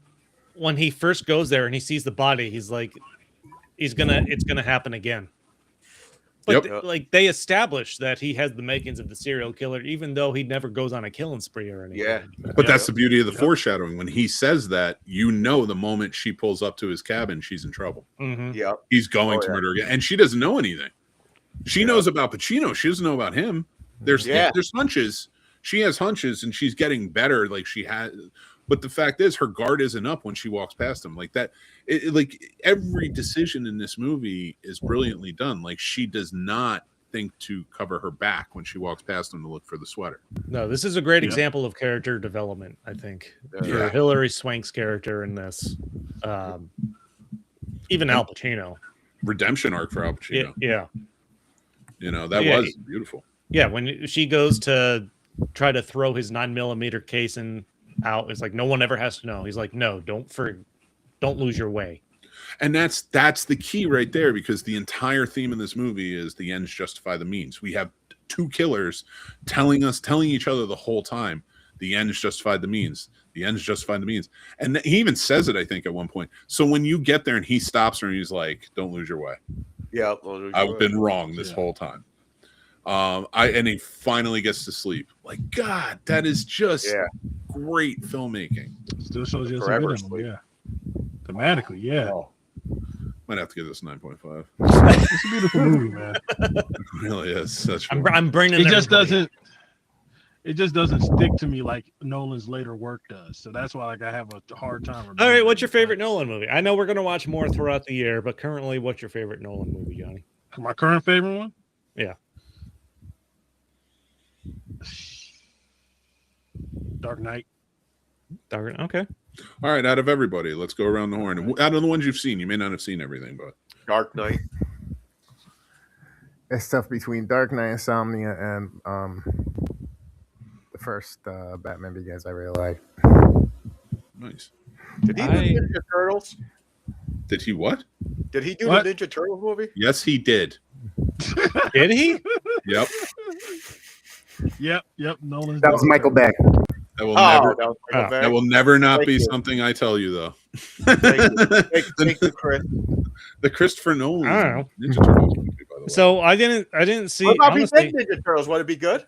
when he first goes there and he sees the body, he's like, it's gonna happen again. But Yep. like they established that he has the makings of the serial killer, even though he never goes on a killing spree or anything. Yeah. But that's the beauty of the Yep. foreshadowing. When he says that, you know, the moment she pulls up to his cabin, she's in trouble. Mhm. Yeah. He's going Oh, to yeah. murder again, and she doesn't know anything. She knows about Pacino. She doesn't know about him. There's hunches. She has hunches, and she's getting better. Like she had, but the fact is, her guard isn't up when she walks past him. Like that. Like every decision in this movie is brilliantly done. Like she does not think to cover her back when she walks past him to look for the sweater. No, this is a great Yeah. example of character development, I think, for Yeah. Hilary Swank's character in this. Even Al Pacino. Redemption arc for Al Pacino. Yeah. You know, that Yeah. was beautiful. Yeah, when she goes to try to throw his 9mm casing out, it's like no one ever has to know. He's like, no, don't lose your way. And that's the key right there, because the entire theme of this movie is the ends justify the means. We have two killers telling each other the whole time, the ends justify the means. The ends justify the means. And he even says it, I think, at one point. So when you get there and he stops her and he's like, don't lose your way. Yeah. I've been wrong this Yeah. whole time. And he finally gets to sleep. Like, God, that is just great filmmaking. Still shows you Forever some sleep. yeah. Thematically, yeah. Oh. Might have to give this 9.5. It's a beautiful movie, man. It really is such. I'm bringing It just everybody. doesn't stick to me like Nolan's later work does. So that's why like I have a hard time. All right, what's your favorite Nolan movie? I know we're going to watch more throughout the year, but currently, what's your favorite Nolan movie, Johnny? My current favorite one? Yeah. Dark Knight. Okay. All right, out of everybody, let's go around the horn. Out of the ones you've seen, you may not have seen everything, but Dark Knight. It's tough between Dark Knight, Insomnia, and the first Batman Begins. I really like. nice. Did he do Ninja Turtles? Did he what? Did he do What? the Ninja Turtles movie? Yes, he did. Did he? Yep. Yep. Nolan's That was Michael Bay. That will Oh, never. that was Michael Bay. That will never not Thank be you. something I tell you, though. Thank you, Chris. The Christopher Nolan I don't Ninja Turtles movie, by the way. So I didn't see. What about honestly, if he did Ninja Turtles? Would it be good?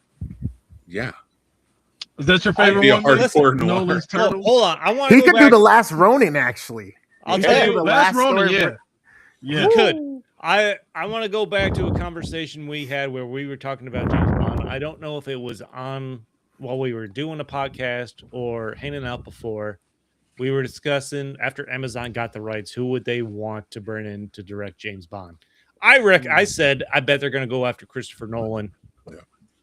yeah, Is that your I'd favorite be a one? hardcore noir. Nolan's Turtles. hold on. I want to He go could back. do the Last Ronin, actually. I'll He tell could you do the Last Ronin, story. yeah. Yeah. He could. I want to go back to a conversation we had where we were talking about James Bond. I don't know if it was on while we were doing a podcast or hanging out before. We were discussing after Amazon got the rights, who would they want to bring in to direct James Bond? I said I bet they're going to go after Christopher Nolan. Yeah.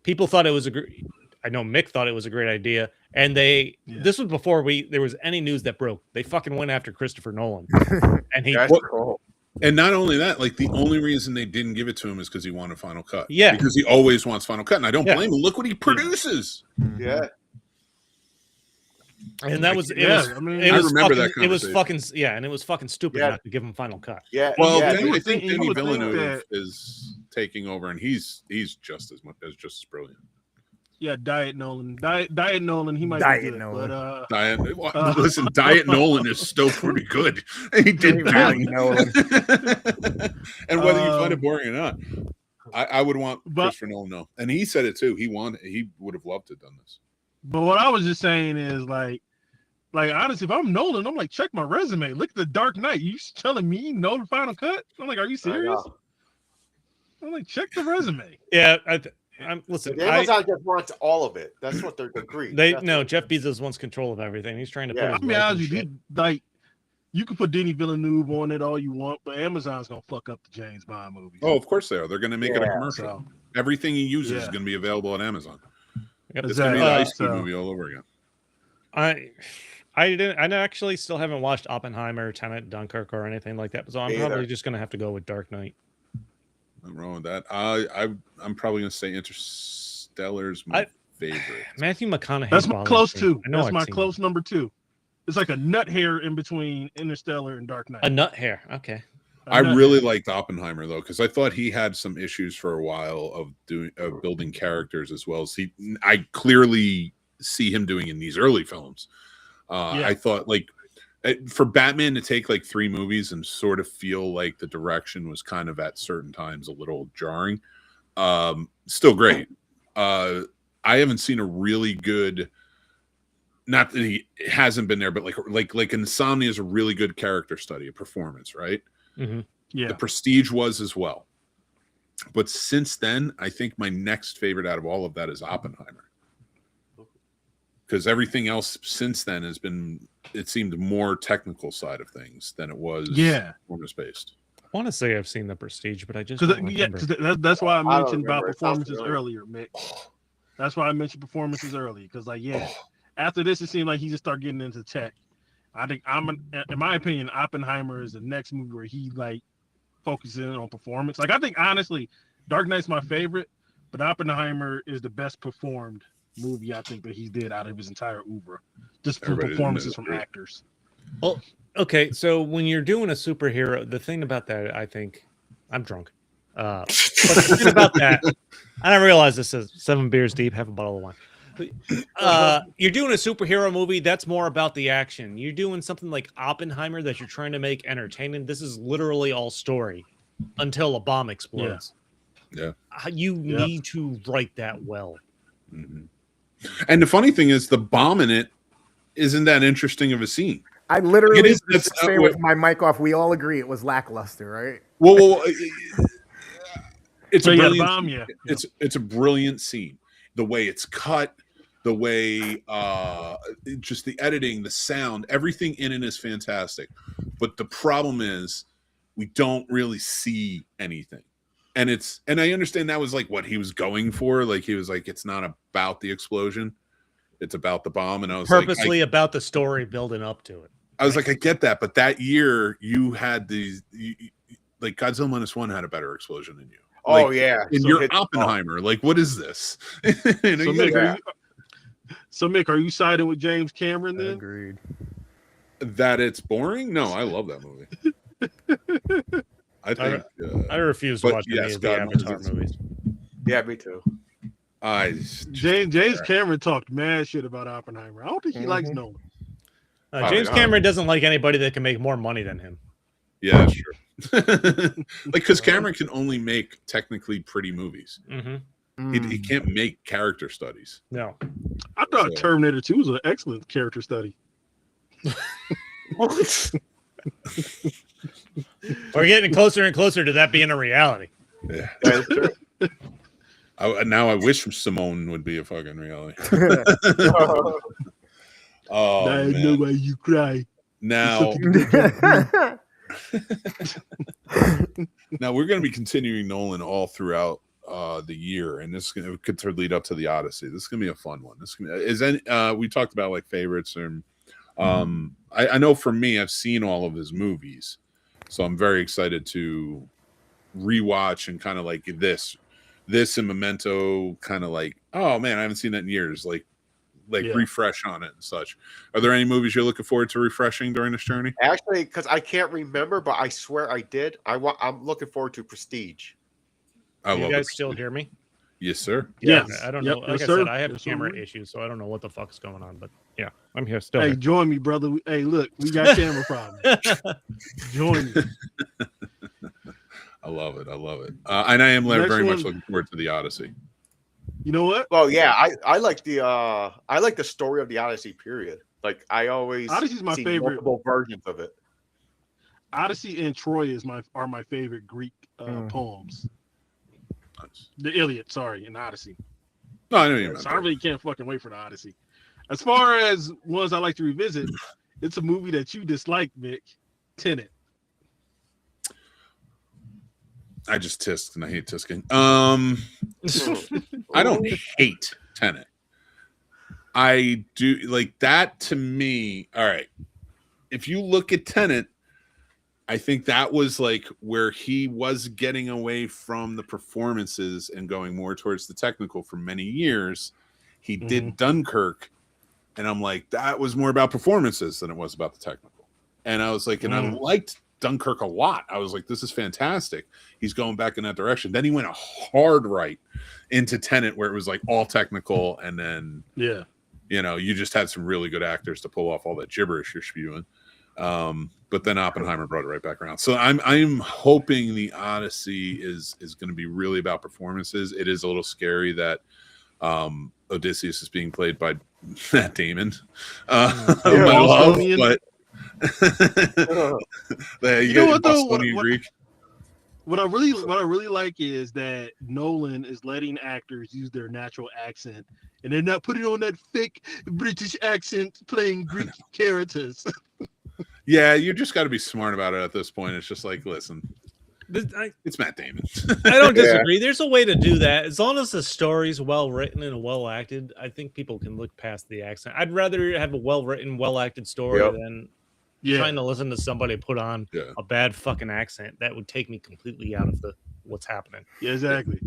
People thought it was a great. I know Mick thought it was a great idea, and this was before there was any news that broke. They fucking went after Christopher Nolan, and he That's cool. And not only that, like the only reason they didn't give it to him is because he wanted Final Cut. Yeah. Because he always wants Final Cut. And I don't Yeah. blame him. Look what he produces. Yeah. And that was I mean, it I was remember fucking, that it was conversation. fucking and it was fucking stupid Yeah. not to give him Final Cut. Yeah. Well, yeah. I think you Denis would think Villeneuve that- is taking over, and he's just as brilliant. Yeah, Diet Nolan. Diet Nolan. He might Diet be good, Nolan. but Listen, Diet Nolan is still pretty good. He did Diet bad. Nolan. And whether you find it boring or not, I would want But- Christopher Nolan. No, and he said it too. He would have loved to have done this. But what I was just saying is like honestly, if I'm Nolan, I'm like, check my resume. Look at the Dark Knight. You telling me no to Final Cut? I'm like, are you I serious? know. I'm like, check the resume. Yeah, I'm listen. The Amazon just wants all of it. That's what they're agreed. Jeff Bezos wants control of everything. He's trying to Yeah. put I his mean, life in honestly, shit. like you can put Denis Villeneuve on it all you want, but Amazon's gonna fuck up the James Bond movie. Oh, of course they are. They're going to make it a Yeah, commercial. so Everything he uses is Yeah. going to be available on Amazon. Yep. It's going to be the Ice Cube So- movie all over again. I actually still haven't watched Oppenheimer, Tenet, Dunkirk, or anything like that. So I'm Me probably either. just gonna have to go with Dark Knight. Nothing wrong with that. I'm probably going to say Interstellar's my favorite. Matthew McConaughey. that's my close to. two. I know That's I've my seen close number two. It's like a nut hair in between Interstellar and Dark Knight. A nut hair. Okay. A I nut really hair. liked Oppenheimer though, because I thought he had some issues for a while of building characters as well as I clearly see him doing in these early films. Yeah. I thought like For Batman to take like 3 movies and sort of feel like the direction was kind of at certain times a little jarring. Still great. I haven't seen a really good, not that he hasn't been there, but like Insomnia is a really good character study, a performance, right? Mm-hmm. Yeah. The Prestige was as well. But since then, I think my next favorite out of all of that is Oppenheimer. Because everything else since then has been, it seemed more technical side of things than it was performance based. I want to say I've seen The Prestige, but I just Because don't remember. that's why I don't mentioned about remember. It sounds performances familiar. earlier, Mick. That's why I mentioned performances earlier. Because after this, it seemed like he just started getting into tech. I think in my opinion, Oppenheimer is the next movie where he like focuses in on performance. Like I think honestly, Dark Knight's my favorite, but Oppenheimer is the best performed movie I think that he did out of his entire oeuvre, just from performances from actors. Well, okay, so when you're doing a superhero, the thing about that, I think, I'm drunk. But the thing about that, I didn't realize this is 7 beers deep, half a bottle of wine. You're doing a superhero movie, that's more about the action. You're doing something like Oppenheimer that you're trying to make entertaining. This is literally all story until a bomb explodes. Yeah. You need to write that well. Mm-hmm. And the funny thing is, the bomb in it isn't that interesting of a scene. I literally It is, was saying with my mic off, we all agree it was lackluster, right? Well, it's So a yeah, brilliant. bomb, yeah. It's a brilliant scene. The way it's cut, the way just the editing, the sound, everything in it is fantastic. But the problem is, we don't really see anything. And I understand that was like what he was going for. Like he was like, it's not about the explosion, it's about the bomb. And I was purposely about the story building up to it. I was like, I get that, but that year you had these, like Godzilla -1 had a better explosion than you. Oh Like, yeah, and you're Oppenheimer. Like, what is this? You know, Mick, are you siding with James Cameron then? Agreed. that it's boring? No, I love that movie. I think I refuse but watching yes, any of the God Avatar knows it's- movies. yeah, me too. James Cameron talked mad shit about Oppenheimer. I don't think he likes Nolan. James Cameron doesn't like anybody that can make more money than him. Yeah, that's true. Like, because Cameron can only make technically pretty movies. Mm-hmm. He can't make character studies. No. I thought Terminator 2 was an excellent character study. We're getting closer and closer to that being a reality. Yeah. That's true. Now I wish Simone would be a fucking reality. Oh, I man. know why you cry. Now we're going to be continuing Nolan all throughout the year, and this could lead up to the Odyssey. This is going to be a fun one. We talked about like favorites, and I know for me, I've seen all of his movies, so I'm very excited to rewatch and kind of like this and Memento, kind of like, oh man, I haven't seen that in years. Like refresh on it and such. Are there any movies you're looking forward to refreshing during this journey? Actually, because I can't remember, but I swear I did. I'm looking forward to Prestige. You guys still hear me? Yes, sir. Yeah, I don't know. Like I said, I have camera issues, so I don't know what the fuck is going on. But yeah, I'm here still. Hey, join me, brother. Hey, look, we got camera problems. Join me. I love it. And I am very much looking forward to the Odyssey. You know what? Well, yeah, I like the story of the Odyssey. Period. Like I always Odyssey's my see favorite. multiple versions of it. Odyssey and Troy are my favorite Greek poems. Nice. The Iliad, sorry, and Odyssey. No, I know you meant. So I really can't fucking wait for the Odyssey. As far as ones I like to revisit, it's a movie that you dislike, Mick. Tenet. I just tissed and I hate tisking. I don't hate Tenet. I do like that to me. All right. If you look at Tenet, I think that was like where he was getting away from the performances and going more towards the technical for many years. He did Dunkirk, and I'm like, that was more about performances than it was about the technical. And I was like, and I liked Dunkirk a lot. I was like, this is fantastic. He's going back in that direction. Then he went a hard right into Tenet, where it was like all technical, and then you just had some really good actors to pull off all that gibberish you're spewing. But then Oppenheimer brought it right back around. So I'm hoping the Odyssey is going to be really about performances. It is a little scary that Odysseus is being played by Matt Damon. My love, but you know what though? Greek. What I really like is that Nolan is letting actors use their natural accent, and they're not putting on that fake British accent playing Greek characters. Yeah, you just got to be smart about it at this point. It's just like, listen, it's Matt Damon. I don't disagree. Yeah. There's a way to do that. As long as the story's well written and well acted, I think people can look past the accent. I'd rather have a well written, well acted story than trying to listen to somebody put on a bad fucking accent. That would take me completely out of what's happening. Yeah, exactly.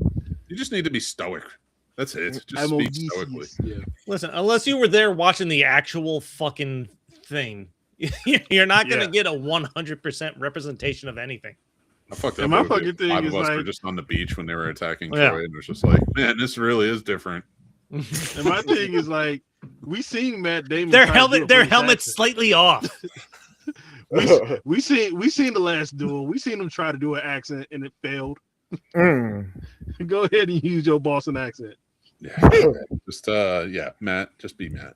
You just need to be stoic. That's it. Just speak stoically. Yeah. Listen, unless you were there watching the actual fucking thing, you're not going to get a 100% representation of anything. I fucked up. My fucking thing is like, were just on the beach when they were attacking Troy, and it was just like, man, this really is different. And my thing is like, we seen Matt Damon. Their helmet's slightly off. we seen the last duel. We seen him try to do an accent and it failed. Go ahead and use your Boston accent. Yeah, Matt, just be Matt.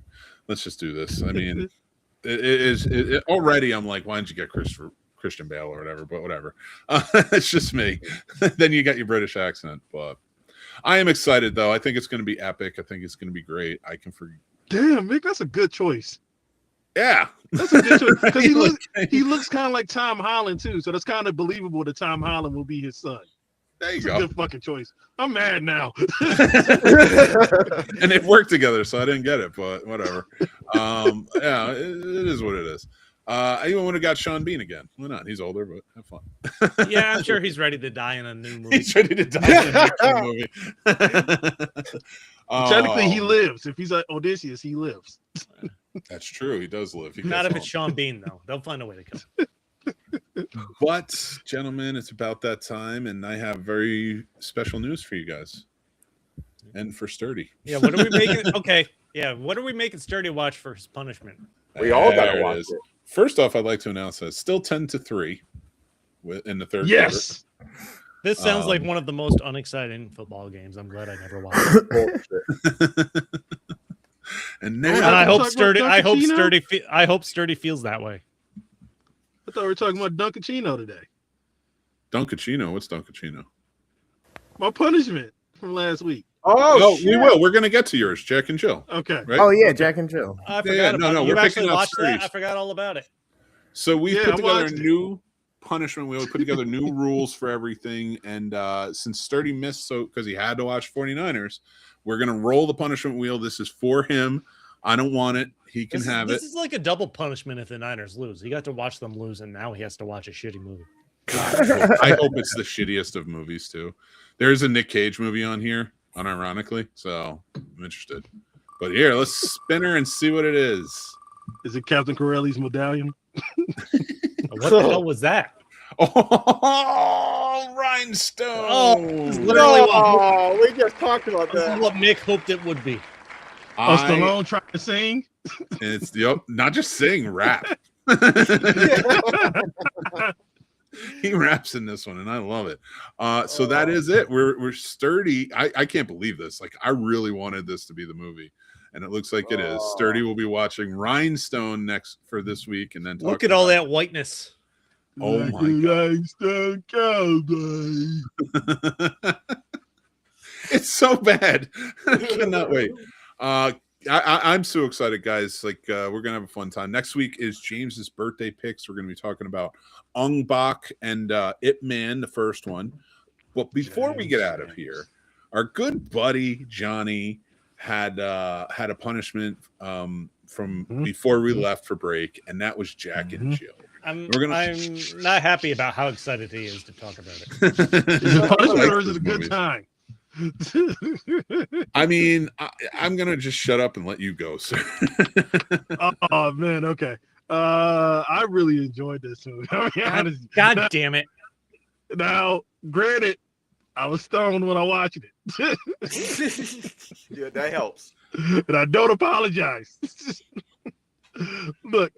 Let's just do this. I mean, it already. I'm like, why didn't you get Christian Bale or whatever? But whatever. It's just me. Then you got your British accent. But I am excited though. I think it's going to be epic. I think it's going to be great. I can forget. Damn, Mick, that's a good choice. Yeah, that's a good choice because he looks kind of like Tom Holland too. So that's kind of believable that Tom Holland will be his son. There you go. Good fucking choice. I'm mad now. And they've worked together, so I didn't get it, but whatever. Yeah, it is what it is. I even would have got Sean Bean again. Why not? He's older, but have fun. Yeah, I'm sure he's ready to die in a new movie. He's ready to die in a new movie. Technically, he lives. If he's like Odysseus, he lives. That's true. He does live. Not if it's Sean Bean, though. They'll find a way to kill him. But, gentlemen, it's about that time, and I have very special news for you guys. And for Sturdy. Yeah, what are we making? Okay. Yeah, what are we making Sturdy watch for his punishment? We all got to watch it. First off, I'd like to announce that it's still 10-3 in the third quarter. This sounds like one of the most unexciting football games. I'm glad I never watched it. And now I hope Sturdy feels that way. I thought we were talking about Dunkachino today. Dunkachino? What's Dunkachino? My punishment from last week. Oh, we will. We're going to get to yours, Jack and Jill. Okay. Right? Oh, yeah, Jack and Jill. I forgot about it. You've actually watched that? I forgot all about it. So we put together a new punishment. We put together new rules for everything. And since Sturdy missed because he had to watch 49ers, we're going to roll the punishment wheel. This is for him. I don't want it. He can have it. This is like a double punishment if the Niners lose. He got to watch them lose, and now he has to watch a shitty movie. I hope it's the shittiest of movies, too. There's a Nick Cage movie on here, unironically, so I'm interested. But here, let's spin her and see what it is. Is it Captain Corelli's medallion? What the hell was that? Oh, rhinestone! Oh, literally we just talked about that. This is what Mick hoped it would be. Stallone trying to sing. It's not just sing, rap. He raps in this one, and I love it. So that is it. We're Sturdy. I can't believe this. Like, I really wanted this to be the movie, and it looks like it is. Sturdy will be watching Rhinestone next for this week, and then look at all that whiteness. Oh my God. Rhinestone Cowboy. It's so bad. I cannot wait. I'm so excited, guys. Like, we're gonna have a fun time. Next week is James's birthday picks. We're gonna be talking about Ong Bak and Ip Man, the first one. But before we get out of here, our good buddy Johnny had a punishment from before we left for break, and that was Jack and Jill. I'm not happy about how excited he is to talk about it. Is it punishment or is it a good time? I mean, I'm gonna just shut up and let you go, sir. Oh man, okay. I really enjoyed this movie. God damn it! Now, granted, I was stoned when I watched it. Yeah, that helps. And I don't apologize. Look,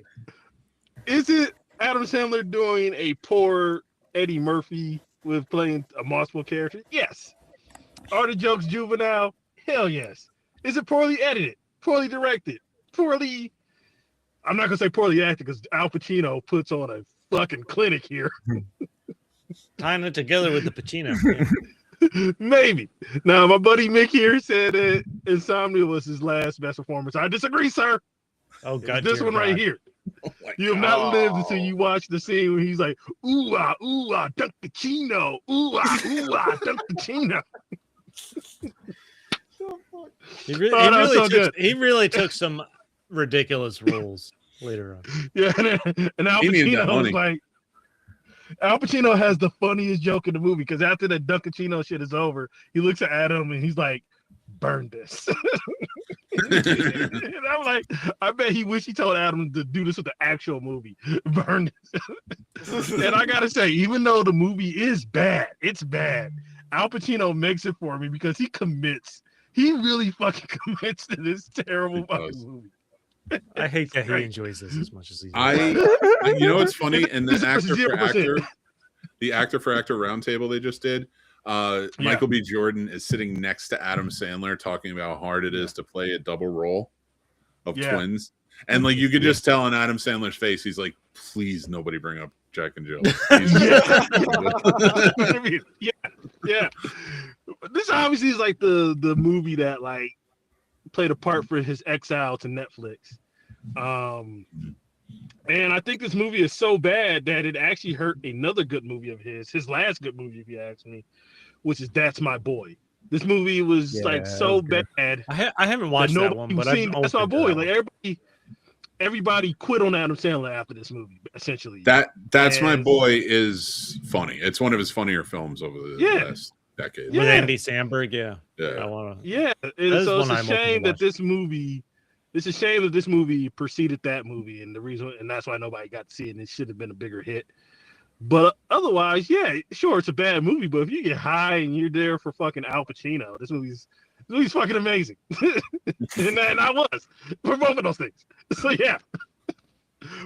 Is it Adam Sandler doing a poor Eddie Murphy with playing a multiple character? Yes. Are the jokes juvenile? Hell yes. Is it poorly edited? Poorly directed? Poorly? I'm not gonna say poorly acted because Al Pacino puts on a fucking clinic here. Tying it together with the Pacino. Yeah. Maybe. Now, my buddy Mick here said that Insomnia was his last best performance. I disagree, sir. Oh It's God, this dear one God. right here. Oh my You have not lived until you watch the scene where he's like, ooh ah, Dunkachino, ooh ah, Dunkachino. He really, Oh, that was so good. he really took some ridiculous roles later on. Yeah, and Al He needed that Pacino was money. like, Al Pacino has the funniest joke in the movie because after that Dunkachino shit is over, he looks at Adam and he's like, burn this. And I'm like, I bet he wish he told Adam to do this with the actual movie. Burn this. And I gotta say, even though the movie is bad, it's bad. Al Pacino makes it for me because he commits. He really fucking commits to this terrible fucking movie. I hate that he Right. enjoys this as much as he does. You know what's funny? And the actor for 0%. actor, the actor for actor roundtable they just did. Michael B. Jordan is sitting next to Adam Sandler talking about how hard it is to play a double role of twins. And like you could just tell on Adam Sandler's face, he's like, please nobody bring up Jack and Jill. Yeah. This obviously is like the movie that like played a part for his exile to Netflix. And I think this movie is so bad that it actually hurt another good movie of his last good movie, if you ask me, which is That's My Boy. This movie was like so bad. I haven't watched that one, but I've That's My Boy. Like everybody quit on Adam Sandler after this movie, essentially. That's My Boy is funny. It's one of his funnier films over the last decade. With Andy Samberg, So that it's is one a I'm shame hoping to that this movie. It's a shame that this movie preceded that movie, and that's why nobody got to see it. And it should have been a bigger hit. But otherwise, yeah, sure, it's a bad movie. But if you get high and you're there for fucking Al Pacino, this movie's fucking amazing. and I was for both of those things. So yeah,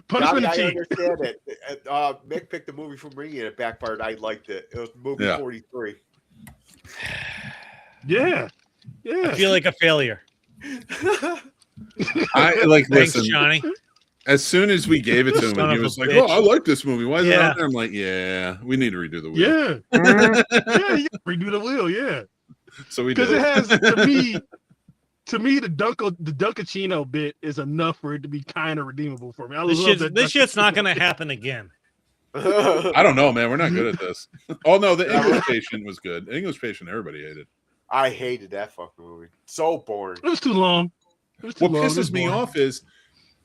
Punishment I Cheap. understand it. Mick picked the movie for me and it backfired. I liked it. It was movie 43. Yeah. I feel like a failure. I like Thanks, listen, Johnny. as soon as we gave it to him Son and he of a was like, bitch. oh, I like this movie. Why is it Yeah. out there? I'm like, yeah, we need to redo the wheel. Yeah. You gotta redo the wheel, yeah. So we did. Because it has to me the Dunkachino bit is enough for it to be kind of redeemable for me. This shit's not gonna happen again. I don't know, man. We're not good at this. Oh no, the English Patient was good. The English Patient, everybody hated. I hated that fucking movie. So boring. It was too long. What pisses me off is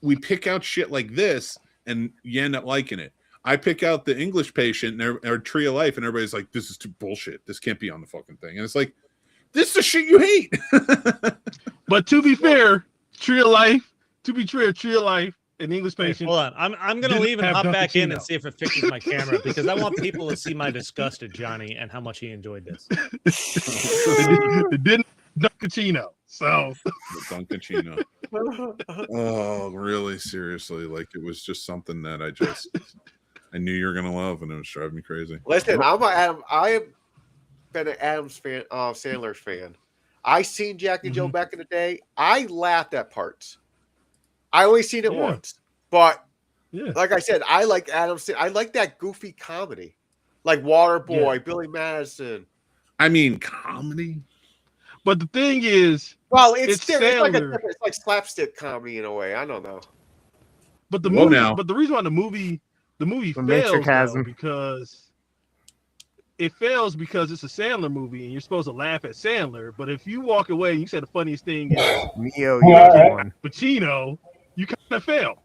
we pick out shit like this and you end up liking it. I pick out the English Patient or Tree of Life and everybody's like, this is too bullshit. This can't be on the fucking thing. And it's like, this is the shit you hate. But to be fair, Tree of Life and English Wait, Patient. hold on, I'm gonna didn't leave and have hop back in Dunkachino. and see if it fixes my camera because I want people to see my disgust at Johnny and how much he enjoyed this. It didn't Dunkachino. So The Dunkachino. Oh, really? Seriously? Like it was just something that I knew you were gonna love, and it was driving me crazy. Listen, I have been an Adams fan, Sandler's fan. I seen Jack and Jill back in the day. I laughed at parts. I only seen it once, but like I said, I like Adams. I like that goofy comedy, like Waterboy, Billy Madison. I mean, comedy. but the thing is, Well, It's it's Sandler. like slapstick comedy in a way. I don't know. but the Whoa, movie, now. but the reason why the movie The fails sarcasm. though, because it fails because it's a Sandler movie and you're supposed to laugh at Sandler. But if you walk away and you say the funniest thing is Neo, you got one. Pacino, you kind of fail.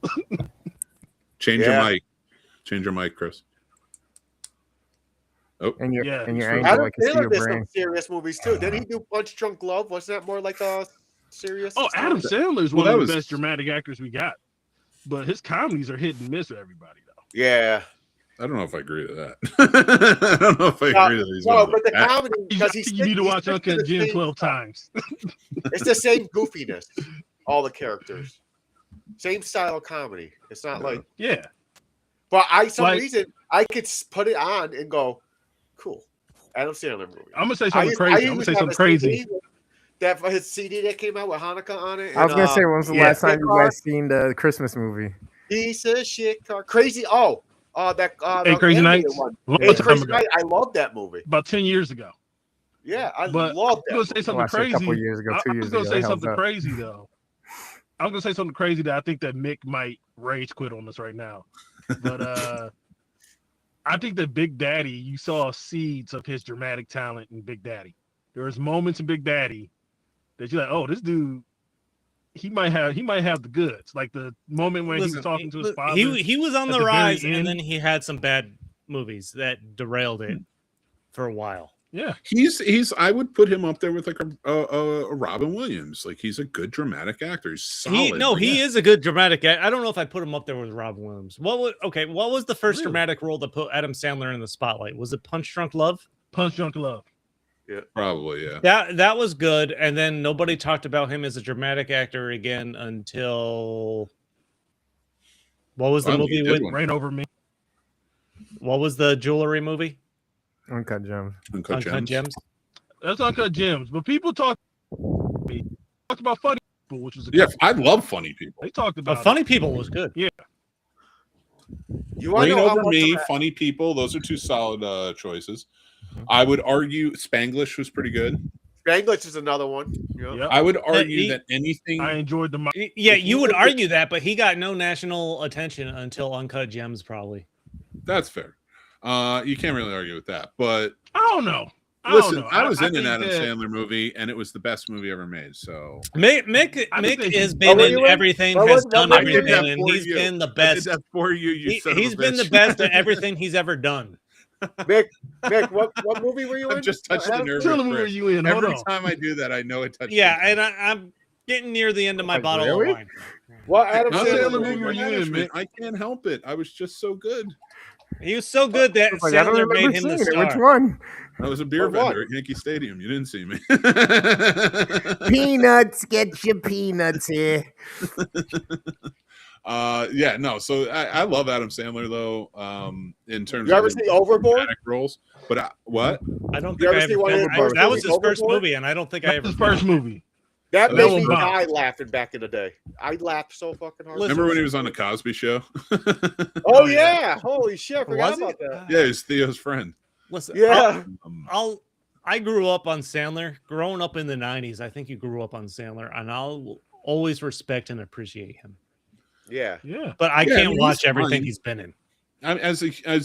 Change your mic. Change your mic, Chris. Oh, And your Yeah, and your sure. angle, I Adam can see Sandler your did brain. some serious movies too. Didn't he do Punch Drunk Love? Wasn't that more like a serious? Oh, Adam Sandler's Well, one that of the was- best dramatic actors we got. But his comedies are hit and miss with everybody, though. Yeah. I don't know if I agree to that. I don't know if I agree to these. No, ones. but the comedy because You need to watch Uncut Jim 12 times. It's the same goofiness. All the characters, same style of comedy. It's not like Yeah. But some Like- reason I could put it on and go, cool. Adam Sandler movie. I'm gonna say I something used- crazy. I I'm gonna used say to have something a crazy. CD that for his CD that came out with Hanukkah on it. I was gonna say, when was the last time you car. guys seen the Christmas movie? Piece of shit car. Crazy. That Hey, the Crazy animated Nights? one. Long Hey, time Crazy ago. Night. I love that movie. About 10 years ago. Yeah, I But love I'm gonna that. say Movie. something Watched it crazy. a couple years ago, 2 I years was gonna ago. say It held something up. crazy though. I'm gonna say something crazy that I think that Mick might rage quit on us right now. But I think that Big Daddy, you saw seeds of his dramatic talent in Big Daddy. There was moments in Big Daddy that you're like, oh, this dude, he might have the goods. Like the moment when he was talking to his father. He was on at the the very rise, end. and then he had some bad movies that derailed it for a while. Yeah. He's I would put him up there with like a Robin Williams. Like he's a good dramatic actor. He's solid. He is a good dramatic actor. I don't know if I put him up there with Robin Williams. What was the first dramatic role that put Adam Sandler in the spotlight? Was it Punch Drunk Love? Punch Drunk Love. Probably, yeah. That was good, and then nobody talked about him as a dramatic actor again until what was the movie with Rain Over Me? What was the jewelry movie? Uncut Gems. Uncut Gems. That's Uncut Gems. But people talked about Funny People, which was Yeah, I love Funny People. They talked about Funny People was good. Yeah. You want to Rain know how Over much Me, of that- Funny People. Those are two solid choices. I would argue Spanglish was pretty good. Spanglish is another one. Yeah. Yep. I would argue that anything. I enjoyed the Yeah, you would argue that, but he got no national attention until Uncut Gems, probably. That's fair. You can't really argue with that. But I don't know. listen, I was in an think Adam that- Sandler movie, and it was the best movie ever made. So Mick I think they- has been were in you in? everything, What has was- what done movie I did everything, that and for he's you. been the I did best. that for you. You son of a He's been the bitch. best at everything he's ever done. Mick, what movie were you in? I've just touched the Adam? nerve. Tell with them where Chris. you in. Hold Every on. time I do that, I know it touched. Yeah, the nerve. and I'm getting near the end of my Like, bottle really? of wine. What Adam Not Sandler Sandler Sandler movie movie were were you you in, management. Mick? I can't help it. I was just so good. He was so good that Like, I don't Sandler remember made him seeing the it. Which star. one? I was a beer What? vendor at Yankee Stadium. You didn't see me. Peanuts, get your peanuts here. Yeah, no. So I love Adam Sandler though. In terms You of ever his see Overboard? dramatic roles, but what? I don't You think ever I see one of his ever. That was his movies, first Overboard? movie, and I don't think I ever. His first movie. That That made was me fun. die laughing back in the day. I laughed so fucking hard. Remember when he was on the Cosby Show? Oh yeah! Holy shit! I forgot Was about it? that. Yeah, he's Theo's friend. Listen, Yeah. I grew up on Sandler. Growing up in the '90s, I think you grew up on Sandler, and I'll always respect and appreciate him. Yeah. Yeah. But I Yeah, I can't mean, watch he's everything fine. he's been in. As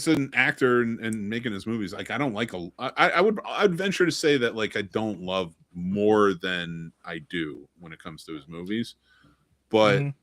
an actor and making his movies, like I don't like I'd venture to say that like I don't love more than I do when it comes to his movies, but Mhm.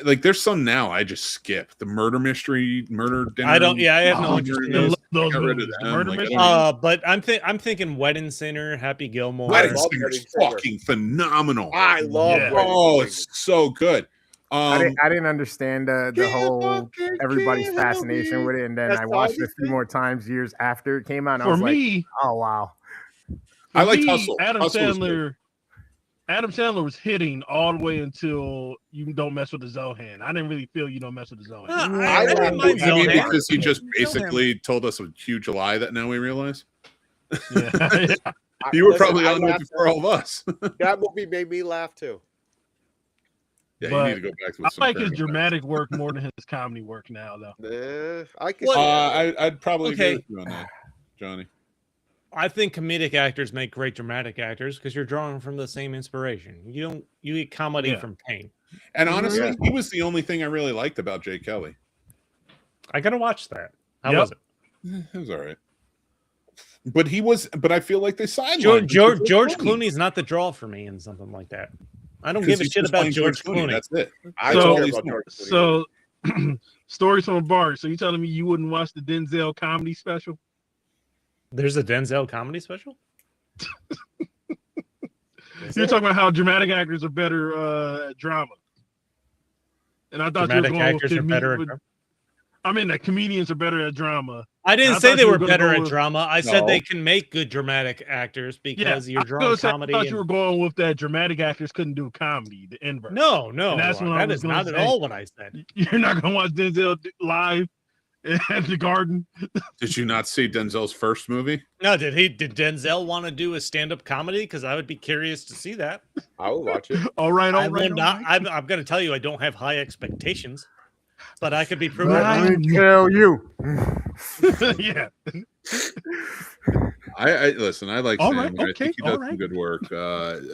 like there's some now I just skip the murder dinner. I don't. Yeah, I have no Oh, interest in I those. love those Got rid of movies. The them, Murder like, I Mystery. don't But I'm thinking Wedding Singer, Happy Gilmore. Wedding love Singer's Wedding Singer. fucking phenomenal. I love. Yeah. Wedding Oh, Singer. it's so good. I didn't understand the Can't whole fucking everybody's kill fascination me. with it, and then That's I all watched it you a few think? more times years after it came out. And I For was like, me, oh wow. I like me, Hustle. Adam Hustle was good. Sandler. Adam Sandler was hitting all the way until You Don't Mess with the Zohan. I didn't really feel You Don't Mess with the Zohan. I didn't like mind movies. I mean, Zohan. because he just basically told us a huge lie that now we realize. Yeah. You were Listen, probably I on it laughed before all of us. That movie made me laugh too. Yeah, But you need to go back to I some like his current dramatic work more than his comedy work now, though. I can. Well, see that. I'd probably Okay. agree with you on that, Johnny. I think comedic actors make great dramatic actors because you're drawing from the same inspiration. You get comedy Yeah. from pain. And honestly, Yeah. he was the only thing I really liked about Jay Kelly. I gotta watch that. How Yep. was it? It was all right. But I feel like they sidelined George Clooney's not the draw for me in something like that. I don't give a shit about George Clooney. That's it. I So- don't care about George Clooney. So, stories from a bar. So you telling me you wouldn't watch the Denzel comedy special? There's a Denzel comedy special. You're talking about how dramatic actors are better at drama, and I thought Dramatic you were going actors with are better at drama. I mean, that comedians are better at drama. I didn't I say thought they you were were gonna better go at with- drama. I said No. they can make good dramatic actors because you're drawing comedy. I thought and- you were going with that dramatic actors couldn't do comedy, the inverse. No, And that's what I that was is gonna not at say. all what I said. You're not gonna watch Denzel live at the garden. Did you not see Denzel's first movie? No, did Denzel want to do a stand-up comedy? Because I would be curious to see that. I will watch it. All right, I all right. will not. all right. I'm going to tell you, I don't have high expectations, but I could be proven Right. wrong. Let me tell you. Yeah. I listen. I like All Sam. right, and I okay, think he does all some right. good work.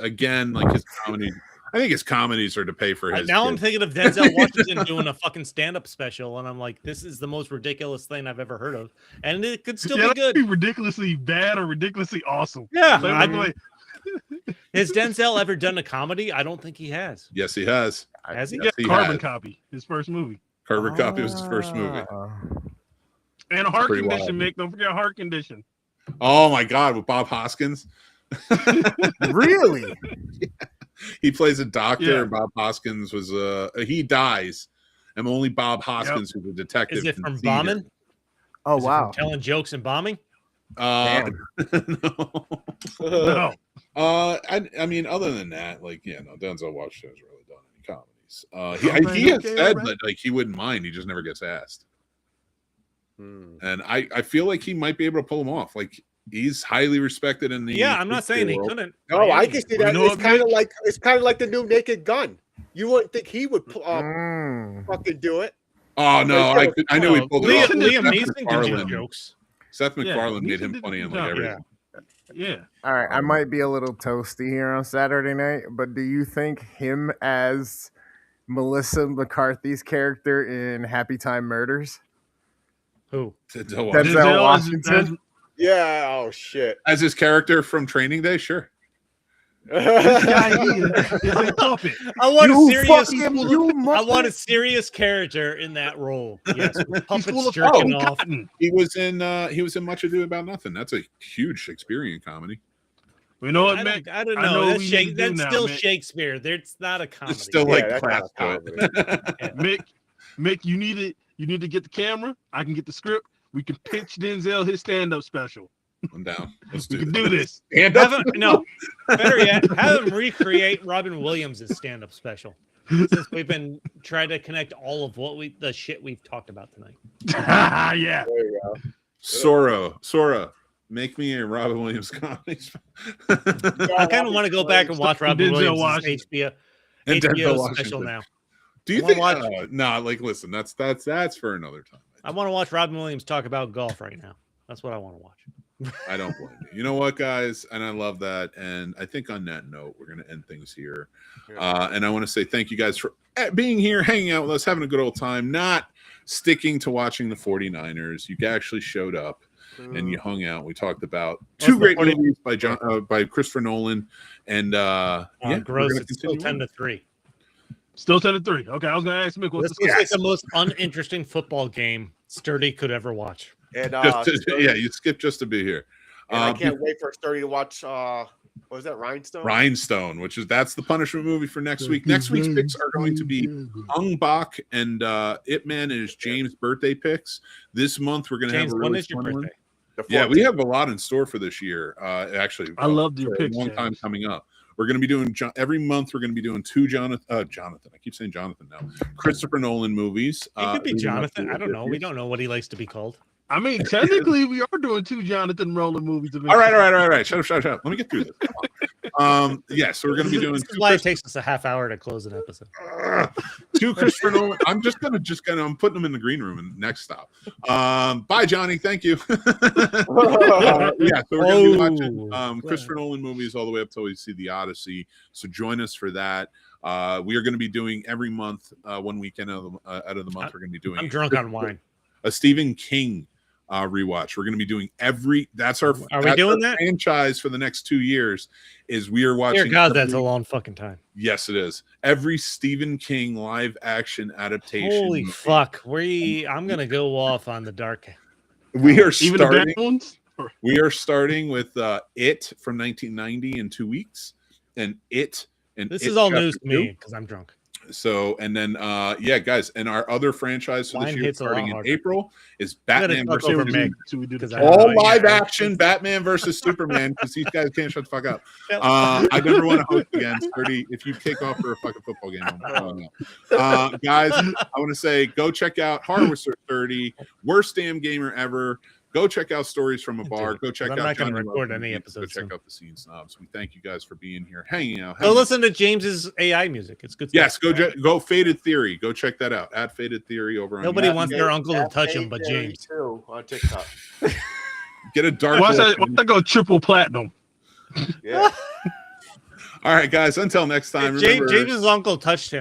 Again, like his comedy. I think his comedies are to pay for his. Now I'm kids. thinking of Denzel Washington doing a fucking stand-up special, and I'm like, this is the most ridiculous thing I've ever heard of, and it could still Yeah, be that good. could be ridiculously bad or ridiculously awesome. Yeah, But I- has Denzel ever done a comedy? I don't think he has. Yes, he has. Has he? Yes, he Carbon has. Copy, his first movie. Carbon Copy was his first movie. And a heart Pretty condition, wild. Mick. Don't forget heart condition. Oh my God, with Bob Hoskins. Really? He plays a doctor, Yeah. and Bob Hoskins was he dies, and only Bob Hoskins, who's a detective. Is it can from see bombing? Oh Is it from wow. telling jokes and bombing? him. No. No. I mean, other than that, like, yeah, no, Denzel Washington has really done any comedies. Alright, He has okay, said alright. that like he wouldn't mind. He just never gets asked, Hmm. and I feel like he might be able to pull them off. Like he's highly respected in the Yeah, I'm not saying he world. couldn't. No, by I any can see means. that. know It's what, kind of Mitch? like the new Naked Gun. You wouldn't think he would fucking do it. Oh no, I knew he pulled it off. Liam Seth Neeson did MacFarlane- do jokes. Seth Yeah, MacFarlane made Neeson him did funny a in good like job. everything. Yeah. All right, I might be a little toasty here on Saturday night, but do you think him as Melissa McCarthy's character in Happy Time Murders? Who? Denzel That's- Washington. Denzel Washington? Yeah. Oh shit. As his character from Training Day, sure. This guy here is a puppet. I want a You serious. fucking- you I want a muppet. serious character in that role. Yes, with He's puppets full of jerking fucking off. cotton. He was in Much Ado About Nothing. That's a huge Shakespearean comedy. You know what, I Mick? don't I know. know That's, we need to do that's now, still Mick. Shakespeare. It's not a comedy. It's still Yeah, like that's class not to a it. Mick, you need to get the camera. I can get the script. We can pitch Denzel his stand-up special. I'm down. Let's We do can this. do this. And Have him, no, better yet, have him recreate Robin Williams' stand-up special. Since we've been trying to connect all of the shit we've talked about tonight. Yeah. There you go. Sora, make me a Robin Williams comedy. I kind of want to go back and watch Robin Denzel Williams' Washington. HBO, And Denzel HBO Washington. special now. Do you I think? wanna No, like listen, that's for another time. I want to watch Robin Williams talk about golf right now. That's what I want to watch. I don't blame you. You know what, guys? And I love that. And I think on that note, we're going to end things here. And I want to say thank you guys for being here, hanging out with us, having a good old time, not sticking to watching the 49ers. You actually showed up and you hung out. We talked about two What's the great 40 movies by Christopher Nolan. And yeah, we're gross. gonna It's still continue 10-3. Still 10-3. Okay, I was gonna ask Mick what's This the was score. like the most uninteresting football game Sturdy could ever watch. And yeah, you skipped just to be here. and I can't wait for Sturdy to watch. What was that, Rhinestone? Rhinestone, that's the punishment movie for next week. Next week's picks are going to be Ung Bak and Ip Man is James' birthday picks. This month we're going to have James, a when really is your fun one. birthday? The Yeah, 14th. we have a lot in store for this year. Actually, I love your for picks, a long time James. coming up. We're going to be doing every month. We're going to be doing two Jonathan. I keep saying Jonathan now. Christopher Nolan movies. It could be leading up Jonathan. to I don't know. We it. don't know what he likes to be called. I mean, technically, we are doing two Jonathan Rowland movies. All right. Shut up. Let me get through this. Yeah, so we're going to be doing This is why it takes us a half hour to close an episode. two Christopher Nolan. I'm putting them in the green room and next stop. Bye, Johnny. Thank you. Yeah, so we're going to be watching Christopher Nolan movies all the way up till we see the Odyssey. So join us for that. We are going to be doing every month, one weekend out of the month. We're going to be doing. I'm drunk on wine. A Stephen King rewatch. We're going to be doing that's our franchise for the next 2 years. Is we are watching. Dear God, that's a long fucking time. Yes, it is. Every Stephen King live action adaptation. Holy fuck! I'm gonna go off on the dark. We are Even the starting. bad ones. We are starting with It from 1990 in 2 weeks, and It. And This It is all Chapter news to 2. me because I'm drunk. So, and then, yeah, guys, and our other franchise for this Mine year, hits a lot starting in harder. April, is gotta Batman talk versus over Superman. Meg, So we do the 'cause I- All yeah. live action Batman versus Superman, because these guys can't shut the fuck up. I never want to host again. 30. If you kick off for a fucking football game, I'm calling out. Guys, I want to say go check out Harvester 30, worst damn gamer ever. Go check out Stories from a Bar. Go check I'm out not going to Johnny record Love any Movies. Go episodes. check out the Scene Snobs. We thank you guys for being here, hanging out. Go listen to James's AI music. It's good. Yes, stuff. go Faded Theory. Go check that out. At Faded Theory over on Nobody YouTube. wants their uncle to touch him, but Theory James. too, on TikTok. Get a dark. Once horse. I go triple platinum. Yeah. All right, guys. Until next time. If Remember, James's uncle touched him.